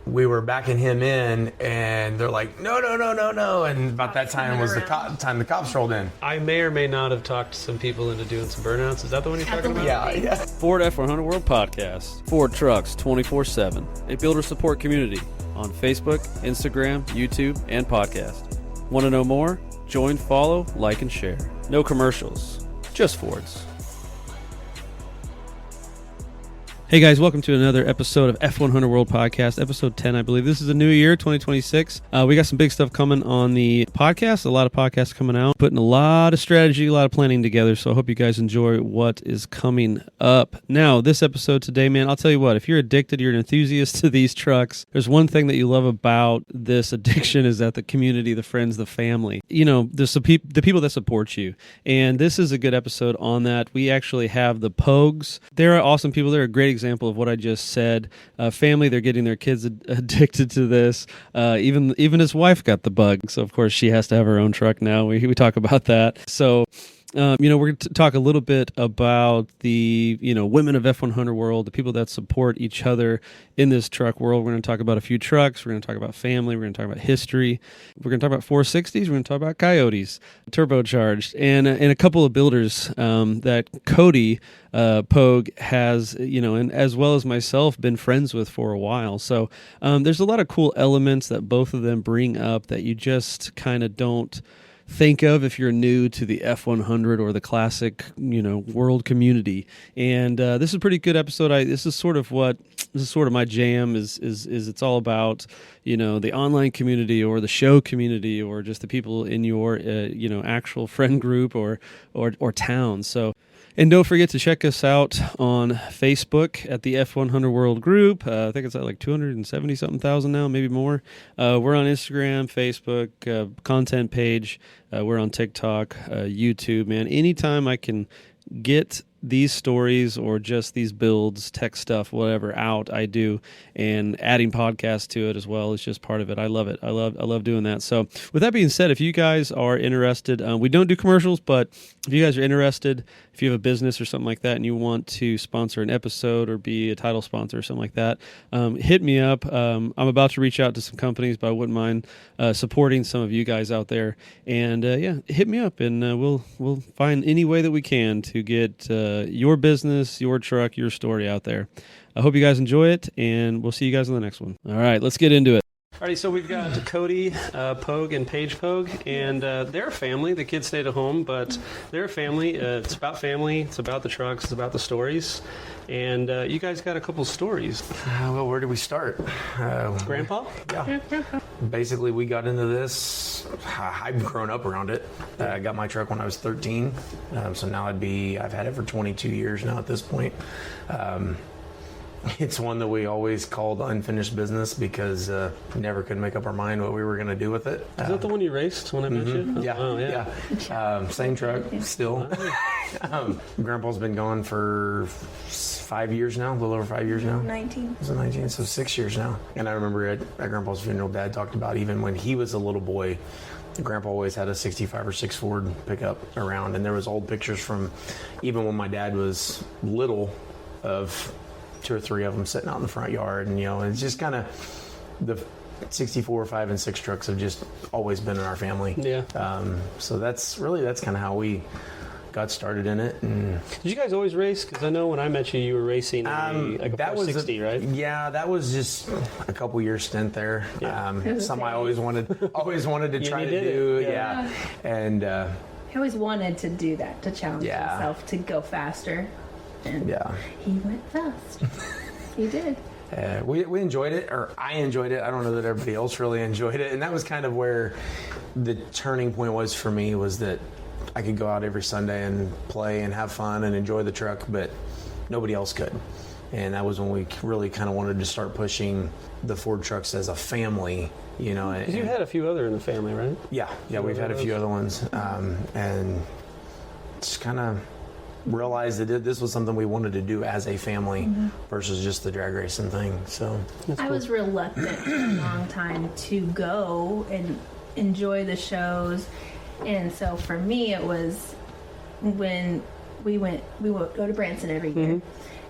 we were backing him in, and they're like, no. And about that time was the time the cops rolled in. I may or may not have talked some people into doing some burnouts. Is that the one you're talking about? Yeah. Ford F100 World Podcast. Ford Trucks 24/7. A builder support community on Facebook, Instagram, YouTube, and podcast. Want to know more? Join, follow, like, and share. No commercials. Just Fords. Hey guys, welcome to another episode of F100 World Podcast, episode 10, I believe. This is a new year, 2026. We got some big stuff coming on the podcast, a lot of podcasts coming out, putting a lot of strategy, a lot of planning together, so I hope you guys enjoy what is coming up. Now, this episode today, man, I'll tell you what, if you're addicted, you're an enthusiast to these trucks, there's one thing that you love about this addiction is that the community, the friends, the family, you know, there's the people that support you, and this is a good episode on that. We actually have the Pogues. They're awesome people. They're a great example of what I just said. Family, they're getting their kids addicted to this. Even his wife got the bug, so of course she has to have her own truck now. We talk about that. So we're going to talk a little bit about the, women of F100 world, the people that support each other in this truck world. We're going to talk about a few trucks. We're going to talk about family. We're going to talk about history. We're going to talk about 460s. We're going to talk about Coyotes, turbocharged, and a couple of builders that Cody Pogue has, and as well as myself, been friends with for a while. So there's a lot of cool elements that both of them bring up that you just kind of don't think of if you're new to the F100 or the classic, world community. And this is a pretty good episode. This is sort of my jam. Is it's all about the online community or the show community or just the people in your actual friend group or town. So. And don't forget to check us out on Facebook at the F100 World Group. I think it's at like 270-something thousand now, maybe more. We're on Instagram, Facebook, content page. We're on TikTok, YouTube, man. Anytime I can get these stories or just these builds, tech stuff, whatever, out, I do. And adding podcasts to it as well is just part of it. I love it. I love doing that. So with that being said, if you guys are interested, we don't do commercials, but if you guys are interested, if you have a business or something like that and you want to sponsor an episode or be a title sponsor or something like that, hit me up. I'm about to reach out to some companies, but I wouldn't mind supporting some of you guys out there. And hit me up, and we'll find any way that we can to get your business, your truck, your story out there. I hope you guys enjoy it, and we'll see you guys on the next one. All right, let's get into it. Alrighty, so we've got Cody Pogue and Paige Pogue, and they're a family. The kids stayed at home, but they're a family. It's about family. It's about the trucks. It's about the stories. And you guys got a couple stories. Well, where do we start? Grandpa? Yeah. Basically, we got into this. I've grown up around it. I got my truck when I was 13. So now I've had it for 22 years now at this point. It's one that we always called unfinished business because we never could make up our mind what we were going to do with it. Is that the one you raced when I met you? Yeah. Oh, yeah. Same truck, still. Grandpa's been gone for 5 years now, a little over 5 years now. 19. Was it 19? So 6 years now. And I remember at Grandpa's funeral, Dad talked about even when he was a little boy, Grandpa always had a 65 or 6 Ford pickup around. And there was old pictures from even when my dad was little of 2 or 3 of them sitting out in the front yard, and it's just kind of the 64, 5, and 6 trucks have just always been in our family. Yeah. So that's kind of how we got started in it. And did you guys always race? Because I know when I met you, you were racing like a 460, right? Yeah, that was just a couple years stint there. Yeah. Something I always wanted to try to do. Yeah. And I always wanted to do that, to challenge myself to go faster. And he went fast. He did. We enjoyed it, or I enjoyed it. I don't know that everybody else really enjoyed it. And that was kind of where the turning point was for me, was that I could go out every Sunday and play and have fun and enjoy the truck, but nobody else could. And that was when we really kind of wanted to start pushing the Ford trucks as a family, Because you had a few other in the family, right? Yeah, we've had a few other ones. And just kind of realized that this was something we wanted to do as a family versus just the drag racing thing. So I was reluctant for a long time to go and enjoy the shows, and so for me it was when we would go to Branson every year,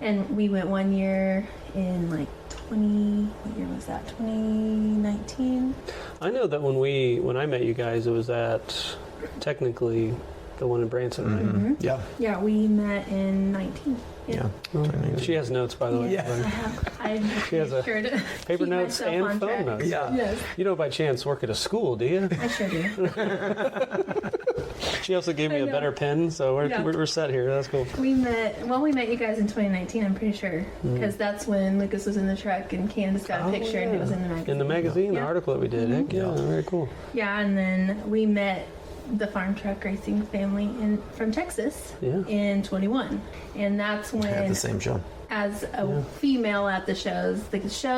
And we went one year in like what year was that? 2019. I know that when I met you guys, it was at technically the one in Branson, right? Mm-hmm. Yeah. Yeah, we met in 19. Yeah. She has notes, by the way. Yes, I have. I'm She has sure to paper keep notes myself and on phone track. notes. Yeah. Yes, You don't by chance work at a school, do you? I sure do. She also gave me I a know. better pen, so we're set here. That's cool. We met you guys in 2019, I'm pretty sure. Because that's when Lucas was in the truck and Candace got a picture and it was in the magazine. In the magazine, the Yeah. article that we did. Heck yeah, very cool. Yeah, and then we met the farm truck racing family from Texas in 21. And that's when, At the same show. as a female at the shows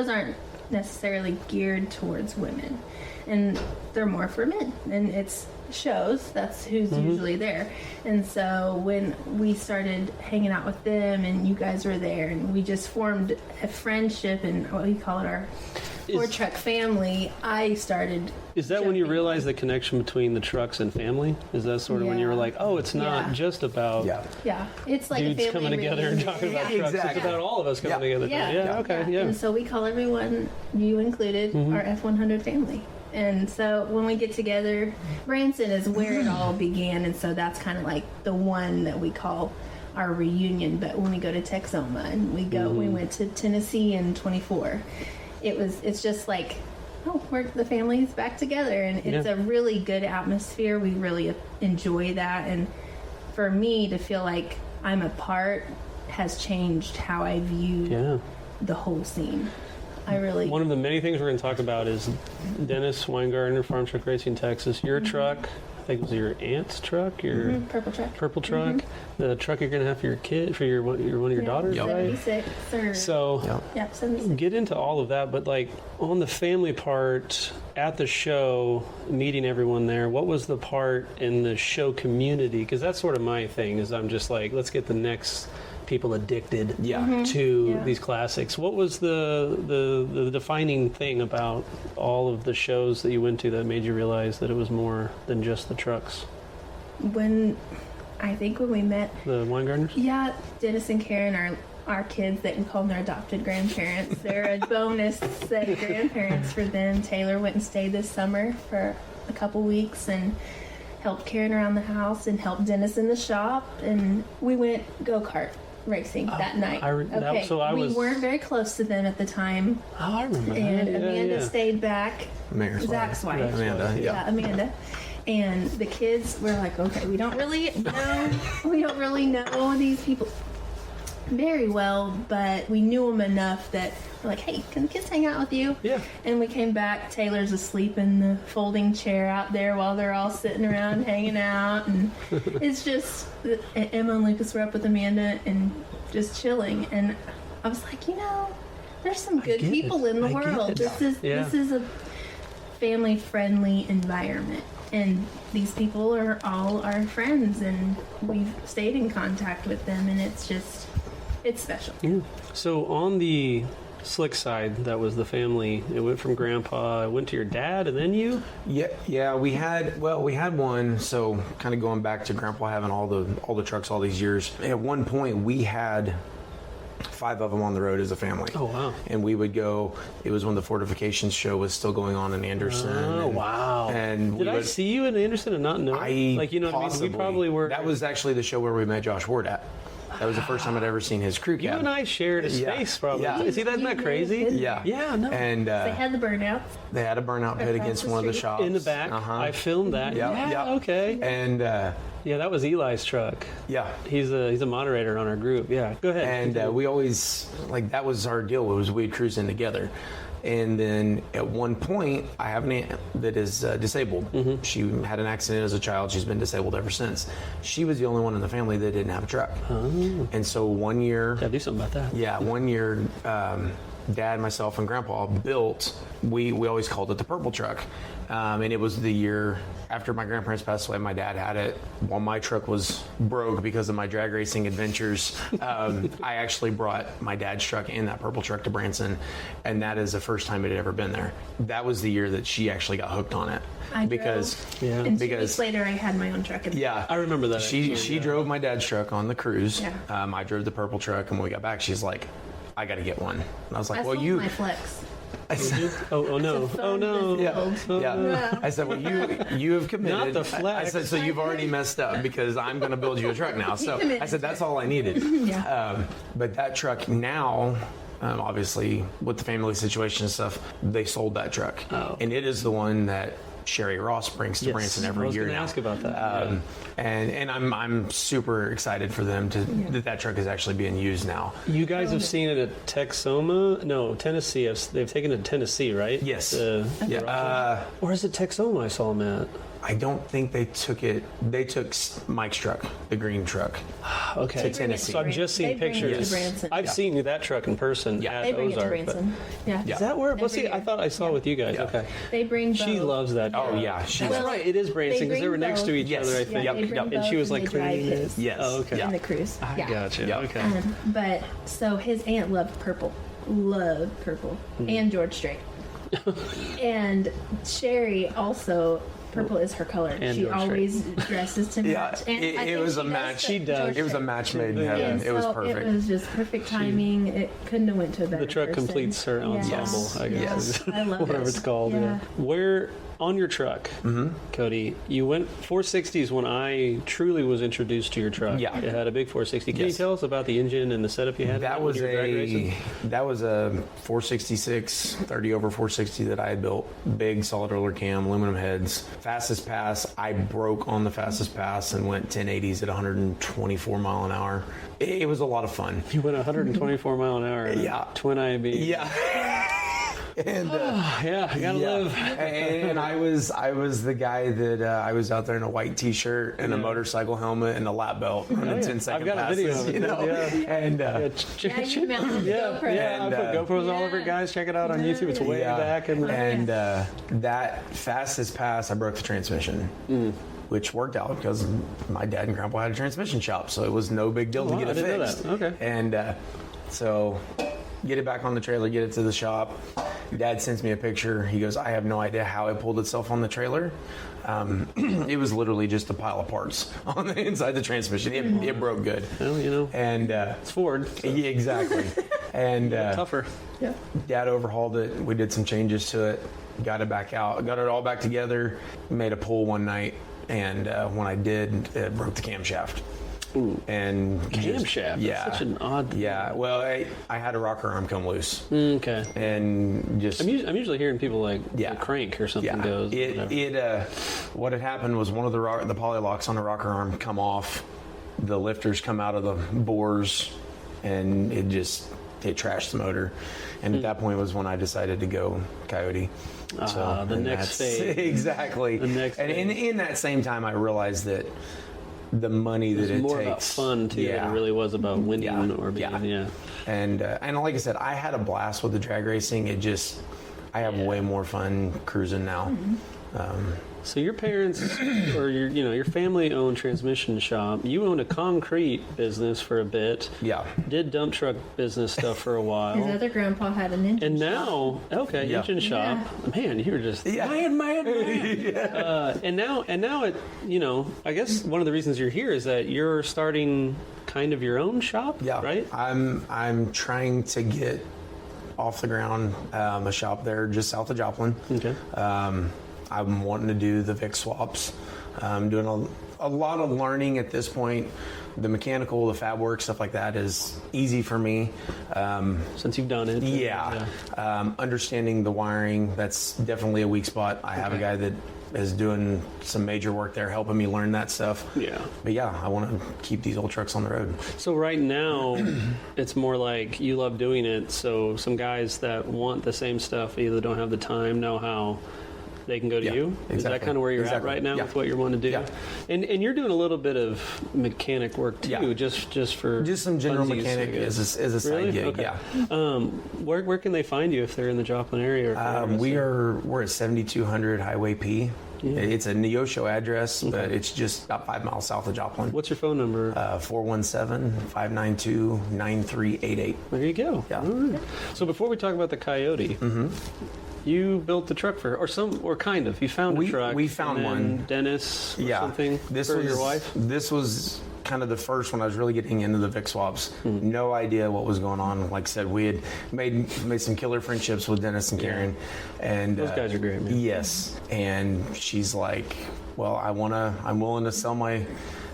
aren't necessarily geared towards women. And they're more for men. And it's shows, that's who's usually there. And so when we started hanging out with them and you guys were there and we just formed a friendship and what we call it our Ford truck family, I started. Is that when you jumping realized the connection between the trucks and family? Is that sort of when you were like, oh, it's not just about Yeah, it's like dudes a family coming together and reunion. talking about Yeah. trucks? It's about all of us coming together. Yeah. Okay. And so we call everyone, you included, our F100 family. And so when we get together, Branson is where it all began, and so that's kind of like the one that we call our reunion. But when we go to Texoma and we went to Tennessee in 24, it's just like, oh, the family's back together, and it's a really good atmosphere. We really enjoy that, and for me to feel like I'm a part has changed how I view the whole scene. One of the many things we're going to talk about is Dennis Weingartner, Farm Truck Racing, Texas. Your truck, I think it was your aunt's truck, your purple truck, the truck you're going to have for your kid, for one of your daughters, right? 76 or 76. Get into all of that, but like on the family part at the show, meeting everyone there, what was the part in the show community? Because that's sort of my thing, is I'm just like, let's get the next people addicted to these classics. What was the defining thing about all of the shows that you went to that made you realize that it was more than just the trucks? When we met the Weingartners? Yeah, Dennis and Karen are our kids that we call them their adopted grandparents. They're a bonus set of grandparents for them. Taylor went and stayed this summer for a couple weeks and helped Karen around the house and helped Dennis in the shop, and we went go-kart racing that night. We weren't very close to them at the time. Oh, I remember and that. Amanda stayed back. Zach's wife. Amanda. And the kids were like, okay, we don't really know these people very well, but we knew them enough that we're like, hey, can the kids hang out with you? Yeah. And we came back, Taylor's asleep in the folding chair out there while they're all sitting around hanging out, and it's just, Emma and Lucas were up with Amanda and just chilling, and I was like, there's some good people in the world. This is a family friendly environment, and these people are all our friends, and we've stayed in contact with them, and it's special. Yeah. So on the slick side, that was the family. It went from Grandpa, it went to your dad, and then you. Yeah. We had one. So kind of going back to Grandpa having all the trucks all these years. At one point, we had 5 of them on the road as a family. Oh, wow. And we would go, it was when the Fortifications show was still going on in Anderson. Oh, wow. And did I see you in Anderson and not know? Possibly. We probably were. That was actually the show where we met Josh Ward at. That was the first time I'd ever seen his crew cab. You and I shared a space, probably. Yeah. See, isn't that crazy? Yeah. No. And They had the burnouts. they had a burnout pit against one of the shops. In the back. I filmed that. Yeah. Okay. And that was Eli's truck. Yeah. He's a moderator on our group. Yeah, go ahead. And we always, that was our deal, was we'd cruise in together. And then at one point, I have an aunt that is disabled. Mm-hmm. She had an accident as a child. She's been disabled ever since. She was the only one in the family that didn't have a truck. Oh. And so one year... Gotta do something about that. Yeah, one year Dad, myself, and Grandpa built, we always called it the purple truck. And it was the year after my grandparents passed away. My dad had it while my truck was broke because of my drag racing adventures. I actually brought my dad's truck and that purple truck to Branson, and that is the first time it had ever been there. That was the year that she actually got hooked on it. I because drove, and 2 weeks later I had my own truck. Yeah, I remember that. She drove my dad's truck on the cruise. Yeah. I drove the purple truck, and when we got back, she's like, "I got to get one." And I was like, I "Well, sold you." my Flex. I said, Oh no! Oh no! yeah. I said, "Well, you have committed." Not the I Flex. said, "So you've already messed up because I'm going to build you a truck now." So I said, "That's all I needed." Yeah. But that truck now. Obviously, with the family situation and stuff, they sold that truck, and it is the one that Sherry Ross brings to Branson every year now. I was going to ask about that. And I'm super excited for them to that truck is actually being used now. You guys have seen it at Tennessee. They've taken it to Tennessee, right? Yes. Yeah. Or is it Texoma? I saw them at. I don't think they took it. They took Mike's truck, the green truck. Okay. To Tennessee. So I've just seen pictures. I've seen that truck in person at They bring it to Ozark. Branson. Yeah. Is that where? Well, see, year. I thought I saw with you guys. Yeah. Okay. They bring She both. loves that. Oh truck. yeah, That's right. It is Branson because they were next to each Yes. other. I Yeah, think. they bring Yep. And she both was like they drive cleaning it. his Yes. Oh, okay. in the cruise. I Yeah. gotcha. Yeah. Okay. But so his aunt loved purple, and George Strait, and Sherry also. Purple is her color. And She George always dresses to Yeah, match. And I it think was she a does match. the She does. George It was a Strait. match made in Yeah. heaven. And It was so perfect. It was just perfect timing. It couldn't have went to a better The truck person. completes her ensemble, Yes. I guess. Yes. is I love whatever it. it's called. Yeah. Where on your truck, Cody, you went 460s when I truly was introduced to your truck. Yeah. It had a big 460. Can you Yes. tell us about the engine and the setup you had? That when was you were drag racing? a 466 30 over 460 that I had built. Big solid roller cam, aluminum heads. Fastest pass, I broke on the fastest pass and went 1080s at 124 mile an hour. It was a lot of fun. You went 124 mile an hour. in a Yeah. Twin IB. Yeah. And Yeah, I gotta live. and I was the guy that I was out there in a white t-shirt and a motorcycle helmet and a lap belt running 10-second I've got a passes, video of it, you know. yeah. And Yeah, you mounted the GoPro. Yeah, I put GoPros all over, guys. Check it out on YouTube. It's way back. And that fastest pass, I broke the transmission. Which worked out because my dad and grandpa had a transmission shop, so it was no big deal to get I it didn't know fixed. that. Okay. And so get it back on the trailer, get it to the shop. Dad sends me a picture. He goes, I have no idea how it pulled itself on the trailer. It was literally just a pile of parts on the inside the transmission. It broke good. Well, you know, And it's Ford. So yeah, exactly. And tougher. Yeah. Dad overhauled it. We did some changes to it. Got it back out. Got it all back together. Made a pull one night. And when I did, it broke the camshaft. Ooh. And Camshaft. yeah, That's such an odd. yeah. Well, I had a rocker arm come loose, Okay. and just I'm usually hearing people like Yeah. the crank or something goes. whatever. What had happened was one of the poly locks on the rocker arm come off, the lifters come out of the bores, and it trashed the motor. And at that point was when I decided to go Coyote. So the and next that's- phase. Exactly. The next and in that same time, I realized that the money that It's it more takes about fun too than it really was about winning or being. Yeah. And like I said, I had a blast with the drag racing. I have way more fun cruising now. So your parents or your family-owned transmission shop. You owned a concrete business for a bit. Yeah. Did dump truck business stuff for a while. His other grandpa had an engine And shop. now, engine shop. Man, you were just man. And now it. I guess one of the reasons you're here is that you're starting kind of your own shop. Yeah. Right. I'm trying to get off the ground a shop there just south of Joplin. Okay. I'm wanting to do the VIC swaps. I'm doing a lot of learning at this point. The mechanical, the fab work, stuff like that is easy for me. Since you've done it. Yeah. Understanding the wiring, that's definitely a weak spot. I have a guy that is doing some major work there, helping me learn that stuff. Yeah. But yeah, I want to keep these old trucks on the road. So right now, it's more like you love doing it. So some guys that want the same stuff either don't have the time, know-how, they can go to Yeah, you. Is that exactly. kind of where you're Exactly. at right now Yeah. with what you're wanting to do? Yeah. And you're doing a little bit of mechanic work too, Yeah. just for Just some general funsies, mechanic I guess. as a side Really? gig. Okay. Yeah. Where can they find you if they're in the Joplin area? Or if they're interested? We're at 7200 Highway P. Yeah. It's a Neosho address, but it's just about 5 miles south of Joplin. What's your phone number? 417-592-9388. There you go. Yeah. All right. So before we talk about the Coyote, you built the truck for, or kind of. You found a truck. We found and then one. Dennis or Yeah. something for your wife. This was kind of the first when I was really getting into the Vic swaps. No idea what was going on. Like I said, we had made some killer friendships with Dennis and Karen, and Those guys are great, man. Yes, and she's like, "Well, I'm willing to sell my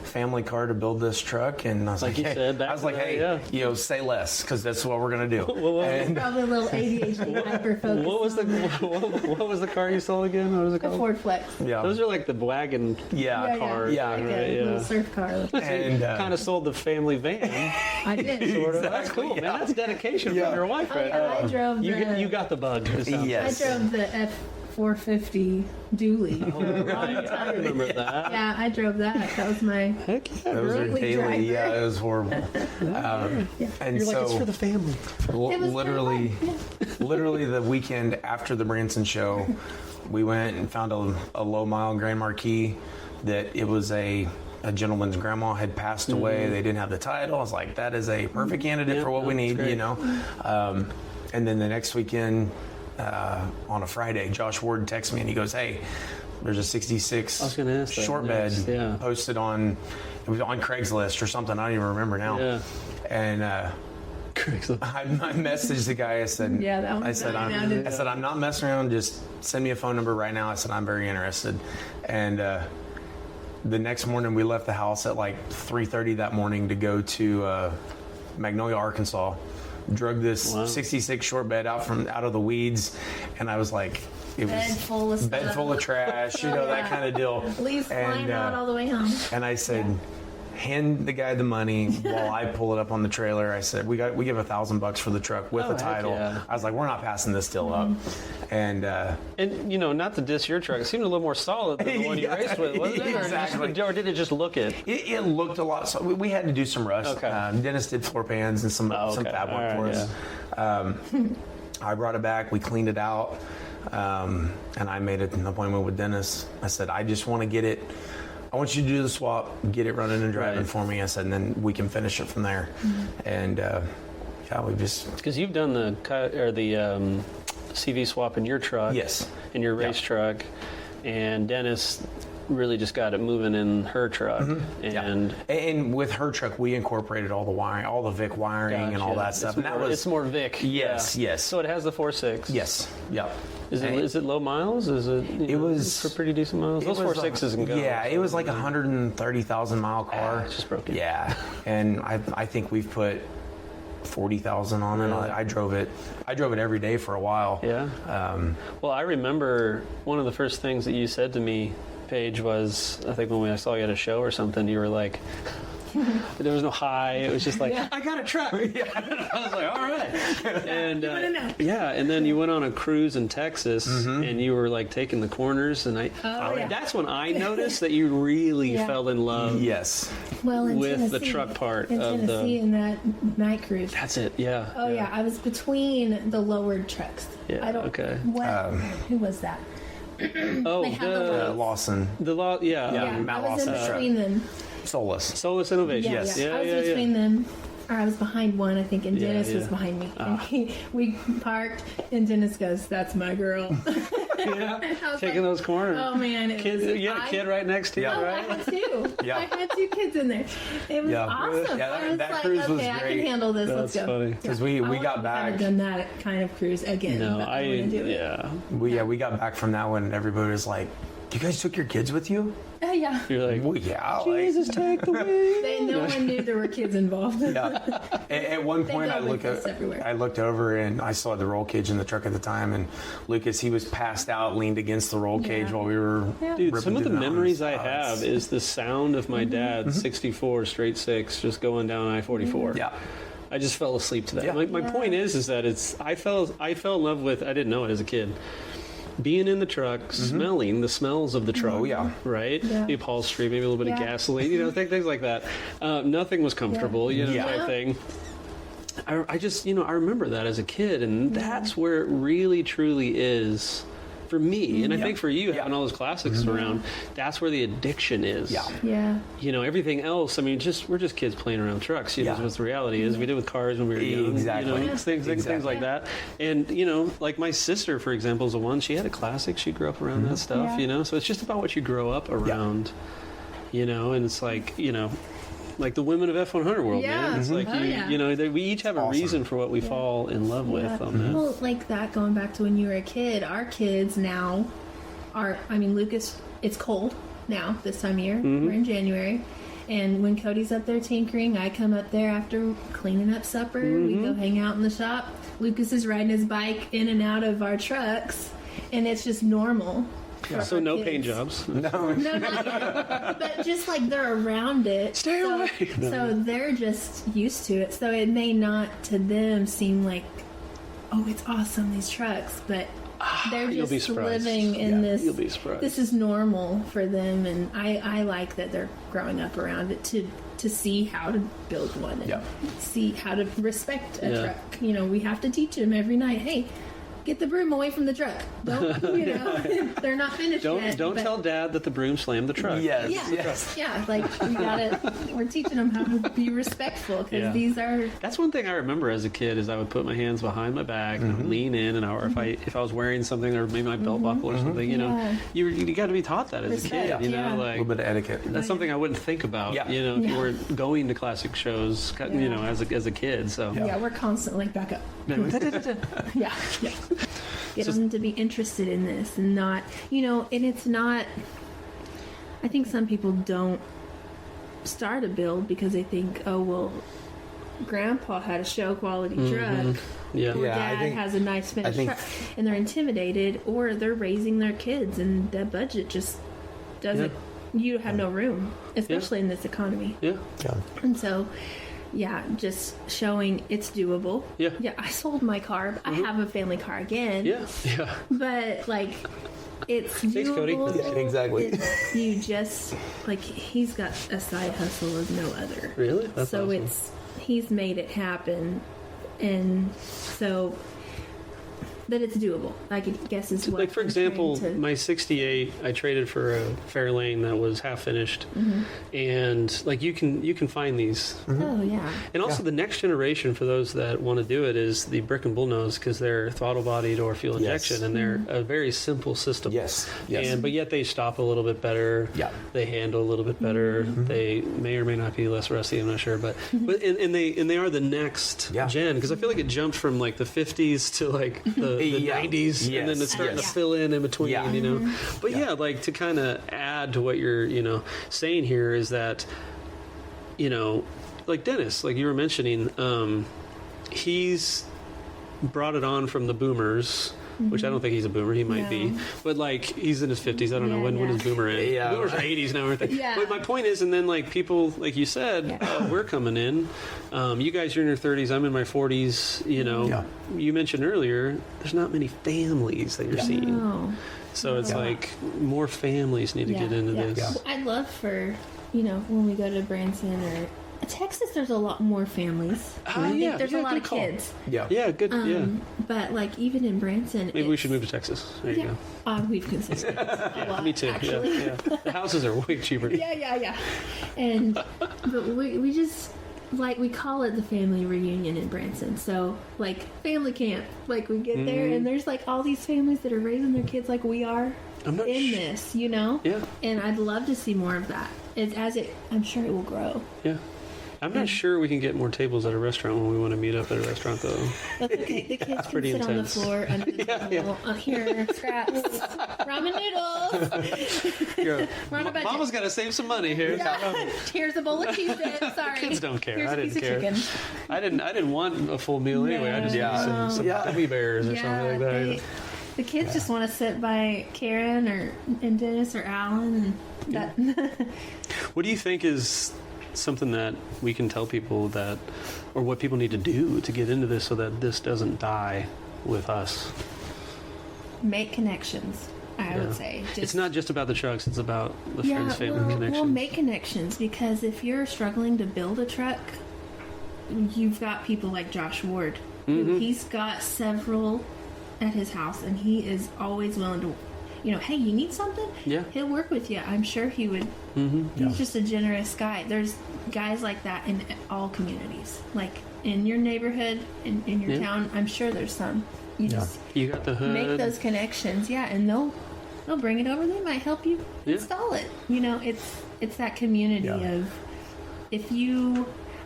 family car to build this truck," and I was Like like, you hey, said back I was in like, the day, hey, yeah. say less, because that's what we're gonna do. And Probably a little ADHD hyper focus. what was the car you sold again? What was it a called? Ford Flex? yeah, Those are like the wagon yeah, cars. yeah, like right, a little yeah. surf car. and Kind of sold the family van. I did. Sort of. That's Exactly, cool, yeah. man. That's dedication Yeah. from your wife, right? I drove You the. got the bug. it sounds Yes. I drove the F450 dually for a long Right, I time. remember that. Yeah, I drove that. That was my. Heck yeah, those girl. are Daily daily. driver. Yeah, it was horrible. And You're so like, it's for the family. It was literally, kinda literally the weekend after the Branson show, we went and found a low mile Grand Marquis that it was a gentleman's grandma had passed away. They didn't have the title. I was like, that is a perfect candidate Yeah, for what we that's need, great. you know. And then the next weekend, on a Friday, Josh Ward texts me and he goes, "Hey, there's a 66 I was gonna ask that short next, bed yeah. posted on, it was on Craigslist or something. I don't even remember now." Yeah. And Craigslist. I messaged the guy. I said, Yeah, that I one's said, not I'm, down I said, I'm not messing around. Just send me a phone number right now. I said, I'm very interested. And the next morning, we left the house at like 3:30 that morning to go to Magnolia, Arkansas. Drug this Wow. 66 short bed out of the weeds, and I was like, it was Bed full of bed stuff. full of trash, you know, that kind of deal. Leaves flying And, out all the way home. And I said, hand the guy the money while I pull it up on the trailer. I said, we give $1,000 for the truck with Oh, a heck title. yeah. I was like, we're not passing this deal up. And And, not to diss your truck, it seemed a little more solid than the one you Yeah, raced with, wasn't it? exactly. Or did it just look it? it looked a lot. So we had to do some rust. Okay. Dennis did floor pans and some Oh, okay. fab work All for right, us. I brought it back. We cleaned it out. And I made an appointment with Dennis. I said, I just want to get it. I want you to do the swap, get it running and driving Right. for me. I said, and then we can finish it from there. And yeah, we just Because you've done the CV swap in your truck. yes. In your race truck. And Dennis really just got it moving in her truck. And And with her truck, we incorporated all the wiring, all the Vic wiring, and all Gotcha. that stuff. It's And that more, was it's more Vic. Yes, Yeah. yes. So it has the 4.6. yes, yep. Is it low miles? Is it? It was- for pretty decent miles. Those It was, 4.6s can go. Yeah, it was like a 130,000 mile car. it's just broken. Yeah, and I think we've put 40,000 on it. I drove it. I drove it every day for a while. Yeah. Well, I remember one of the first things that you said to me, Paige, was I think when I saw you at a show or something, you were like, there was no hi. It was just like, I got a truck. I was like, all right. And yeah, and then you went on a cruise in Texas, and you were like taking the corners, and that's when I noticed that you really Yeah. fell in love. Yes. Well, in with the Tennessee- truck part in of the- Tennessee in that night cruise. That's it. Yeah. Oh yeah, I was between the lowered trucks. Yeah, I don't. okay. What? Who was that? Oh, They had the Lawson. the law. Yeah. Yeah. Yeah, Matt I was in Lawson's truck. between them. Solus. Solus Innovation. Yeah, Yes. yeah. Yeah, I was yeah, between them. Or I was behind one, I think, and Yeah, Dennis was yeah. behind me. And we parked, and Dennis goes, "That's my girl." Yeah. I was Taking like, those corners. Oh man, it Kids, was, you had a kid I- right next to you, Oh, I right? had two. Yeah. I had two kids in there. It was Yeah. awesome. Yeah, I was that like, cruise okay, was I can great. handle this. That's Let's go. funny. 'Cause we I got haven't back. done that kind of cruise again. No, but I want to do it. yeah. We got back from that one, and everybody was like, "You guys took your kids with you?" Oh yeah. You're like, Well, yeah. Jesus, take the wheel. No one knew there were kids involved. Yeah. At one They point, go I with us everywhere. looked over and I saw the roll cage in the truck at the time, and Lucas, he was passed out, leaned against the roll cage Yeah. while we were. Dude, ripping some of the through memories I mountains. have is the sound of Mm-hmm. my dad, 64 straight six, just going down I-44. Yeah. I just fell asleep to that. Yeah. My point is that I fell in love with. I didn't know it as a kid. being in the truck, smelling the smells of the truck. Oh, yeah. Right? Yeah. The upholstery, maybe a little bit of gasoline, things like that. Nothing was comfortable, type thing. I just, I remember that as a kid, and that's where it really, truly is for me. And I think for you, having all those classics around, that's where the addiction is. Yeah. Everything else, I mean, we're just kids playing around trucks. That's what the reality is. We did with cars when we were young. Exactly. Things like that. And, like my sister, for example, is the one, she had a classic. She grew up around that stuff, So it's just about what you grow up around, and it's like, like the women of F100 world, man. It's like, we each have a reason for what we fall in love with on that. Well, like that, going back to when you were a kid, our kids now Lucas, it's cold now this time of year. We're in January. And when Cody's up there tinkering, I come up there after cleaning up supper. We go hang out in the shop. Lucas is riding his bike in and out of our trucks. And it's just normal. So no paint jobs. No, not yet. But just like they're around it. Stay away. So they're just used to it. So it may not to them seem like, oh, it's awesome, these trucks. But they're just living in this. You'll be surprised. This is normal for them. And I like that they're growing up around it to see how to build one and see how to respect a truck. We have to teach them every night, hey, get the broom away from the truck. Don't, they're not finished yet. Don't tell Dad that the broom slammed the truck. Yes. Yeah, like we're teaching them how to be respectful because these are. That's one thing I remember as a kid is I would put my hands behind my back, and lean in, or if I was wearing something or maybe my belt buckle or something, you got to be taught that as a kid. Respect, like a little bit of etiquette. That's something I wouldn't think about. If you weren't going to classic shows, as a kid. So we're constantly back up. Get them to be interested in this and not, and it's not. I think some people don't start a build because they think, oh well, Grandpa had a show quality truck. Or Dad has a nice finished truck, and they're intimidated, or they're raising their kids, and that budget just doesn't. You have no room, especially in this economy. And so. Just showing it's doable. I sold my car. I have a family car again. But like, it's Thanks, Cody. doable. Exactly. You just he's got a side hustle of no other. Really? That's so awesome. he's made it happen, and so. But it's doable. I guess is what. Like for example, my '68, I traded for a Fairlane that was half finished, and like you can find these. Oh yeah. And also the next generation for those that want to do it is the brick and bull nose because they're throttle bodied or fuel injection, and they're a very simple system. But yet they stop a little bit better. They handle a little bit better. They may or may not be less rusty. I'm not sure, but and they are the next gen because I feel like it jumped from like the 50s to like the 90s, and then it's starting to fill in between, But like to kind of add to what you're, saying here is that, like Dennis, like you were mentioning, he's brought it on from the boomers. Which I don't think he's a boomer. He might be, but like he's in his 50s. I don't know when is boomer in. Boomers are 80s now, aren't they? But my point is, and then like people, like you said, we're coming in. You guys are in your 30s. I'm in my 40s. You mentioned earlier, there's not many families that you're seeing. No. So it's like more families need to get into this. Well, I'd love for when we go to Branson or Texas, there's a lot more families. I think there's a lot of kids. Good. But like even in Branson, maybe we should move to Texas. There you go. We've considered it a lot, me too. Actually. The houses are way cheaper. And but we just we call it the family reunion in Branson. So like family camp. Like we get there and there's like all these families that are raising their kids like we are this, Yeah. And I'd love to see more of that. I'm sure it will grow. Yeah. I'm not sure we can get more tables at a restaurant when we want to meet up at a restaurant, though. That's okay. The kids can sit on the floor under the table. Here, scraps, ramen noodles. We're on a budget. Mama's got to save some money here. Here's a bowl of Cheez-Its. Sorry. Kids don't care. Here's I a didn't piece care. of chicken. I didn't want a full meal anyway. I just wanted some gummy bears or something like that. The kids just want to sit by Karen and Dennis or Alan. What do you think is something that we can tell people or what people need to do to get into this so that this doesn't die with us? make connections. I would say It's not just about the trucks, it's about the friends, family connections. Well, make connections, because if you're struggling to build a truck, you've got people like Josh Ward. He's got several at his house, and he is always willing to, hey, you need something? Yeah. He'll work with you. I'm sure he would. He's just a generous guy. There's guys like that in all communities. Like in your neighborhood, in your town, I'm sure there's some. You got the hood. Make those connections, and they'll bring it over. They might help you install it. It's that community of,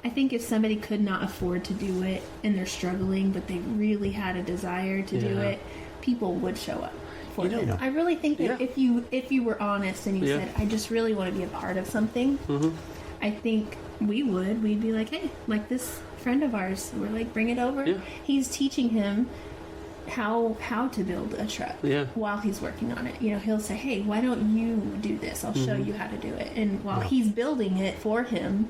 I think if somebody could not afford to do it and they're struggling, but they really had a desire to do it, people would show up for them. I really think that if you were honest and you said, I just really want to be a part of something, I think we'd be like, hey, like this friend of ours, we're like, bring it over. He's teaching him how to build a truck while he's working on it. He'll say, hey, why don't you do this? I'll show you how to do it. And while he's building it for him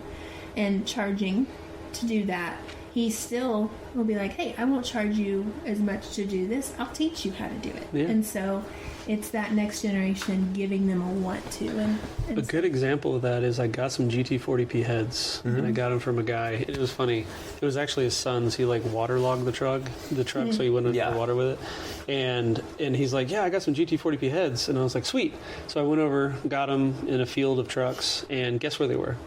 and charging to do that, he still will be like, hey, I won't charge you as much to do this. I'll teach you how to do it. And so it's that next generation giving them a want to. And a good example of that is I got some GT40P heads, and I got them from a guy. It was funny. It was actually his son's. He waterlogged the truck so he wouldn't have water with it. And he's like, yeah, I got some GT40P heads. And I was like, sweet. So I went over, got them in a field of trucks, and guess where they were?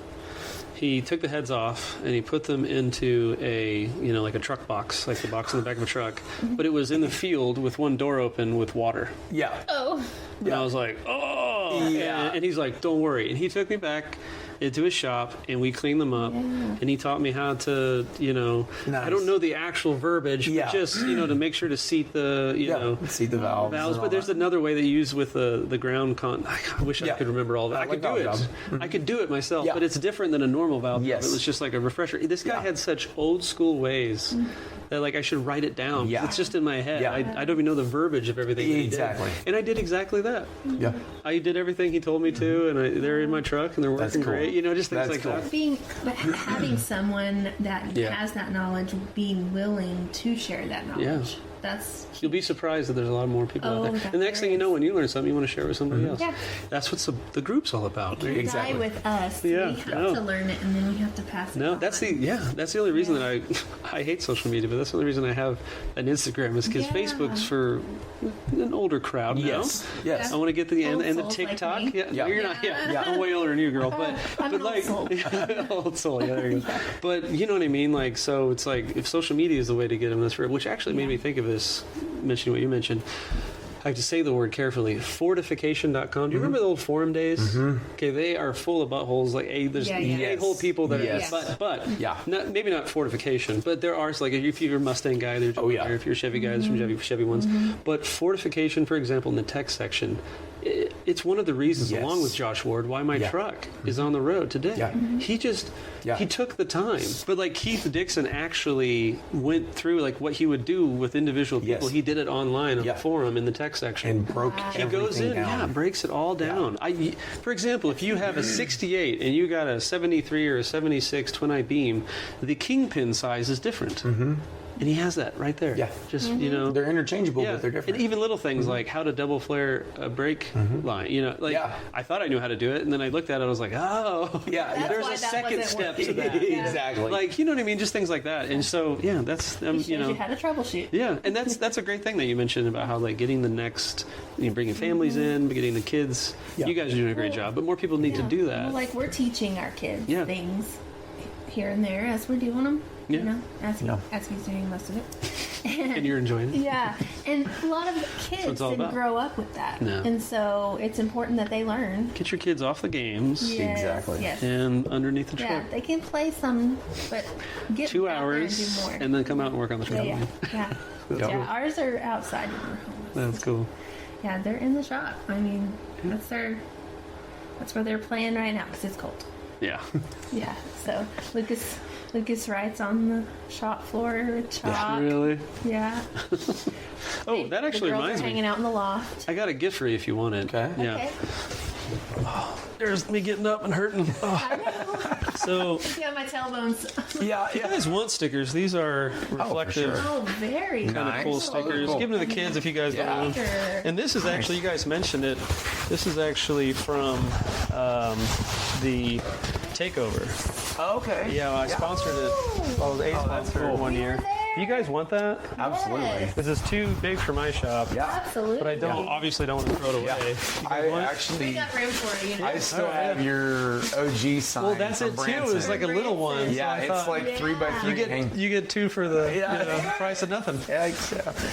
He took the heads off and he put them into a, like a truck box, like the box in the back of a truck. But it was in the field with one door open with water. Yeah. Oh. And I was like, oh. Yeah. And he's like, don't worry. And he took me back into his shop and we cleaned them up. And he taught me how to, I don't know the actual verbiage, but just, to make sure to seat the, seat the valves. But there's another way they use with the ground I wish I could rember all that. I could do it. I could do it myself, but it's different than a normal valve. Yes. It was just like a refresher. This guy had such old school ways that I should write it down. Yeah. It's just in my head. I don't even know the verbiage of everything that he did. And I did exactly that. Yeah. I did everything he told me to, and they're in my truck and they're working great. Just things like that. Having someone that has that knowledge, being willing to share that knowledge. That's You'll be surprised that there's a lot more people out there. And the next thing you know, when you learn something, you want to share it with somebody else. Yeah. That's what the group's all about. You die with us. We have to learn it, and then we have to pass it on. That's the only reason that I hate social media, but that's the only reason I have an Instagram is because Facebook's for an older crowd now. Yes. I want to get to the end and the TikTok. Like You're not. I'm way older than you, girl. But I'm but an like old soul. old soul. Yeah, there you go. But you know what I mean. Like, so it's like if social media is the way to get them this, which actually made me think of this. Mentioning what you mentioned, I have to say the word carefully. Fortification.com. Do you remember the old forum days? Okay, they are full of buttholes. Like, there's a-hole people that are, but maybe not fortification, but there are, like, if you're a Mustang guy, there's if you're a Chevy guy, there's some Chevy ones. But fortification, for example, in the tech section, it's one of the reasons, along with Josh Ward, why my truck is on the road today. He just he took the time. But like Keith Dixon actually went through like what he would do with individual people. He did it online on the forum in the tech section and broke. He goes in, breaks it all down. For example, if you have a 68 and you got a 73 or a 76 twin-eye beam, the kingpin size is different. And he has that right there. Yeah. Just, they're interchangeable, but they're different. And even little things like how to double flare a brake line. I thought I knew how to do it, and then I looked at it, I was like, there's a second step to that. Exactly. Like, you know what I mean? Just things like that. And so, that's, you how to troubleshoot. Yeah, and that's a great thing that you mentioned about how, like, getting the next, bringing families in, getting the kids. You guys are doing a great job, but more people need to do that. Well, like, we're teaching our kids things here and there as we're doing them. As he's doing most of it. And you're enjoying it. Yeah. And a lot of kids didn't grow up with that. No. And so it's important that they learn. Get your kids off the games. Yes, exactly. Yes. And underneath the truck. Yeah, they can play some, but get 2 out there hours and do more. and then come out and work on the truck. Yeah. Ours are outside in their homes. That's cool. Yeah, they're in the shop. I mean, that's where they're playing right now because it's cold. Yeah. Yeah. So Lucas writes on the shop floor with chalk. Yeah, really? Yeah. That actually reminds me. Hanging out in the loft. I got a gift for you if you want it. Okay. Yeah. Okay. There's me getting up and hurting. I know. So Yeah, my tailbones. Yeah, you guys want stickers? These are reflective. sure. Oh, very Kind of Nice. cool Oh, stickers. cool. Give them to the kids if you guys don't want them. Sure. And this is actually, you guys mentioned it. This is actually from the Takeover. Oh, okay. Yeah, I sponsored it. I was a sponsor cool. one year. You guys want that? Absolutely. This is too big for my shop. Yeah. Absolutely. But I don't obviously don't want to throw it away. Yeah. You I guys want it? We actually, got room for it, you know. I still have your OG sign. Well, that's from it too. Branson. It's like a little one. Yeah, So I it's thought, like 3x3. you get two for the Yeah. price of nothing. Yeah,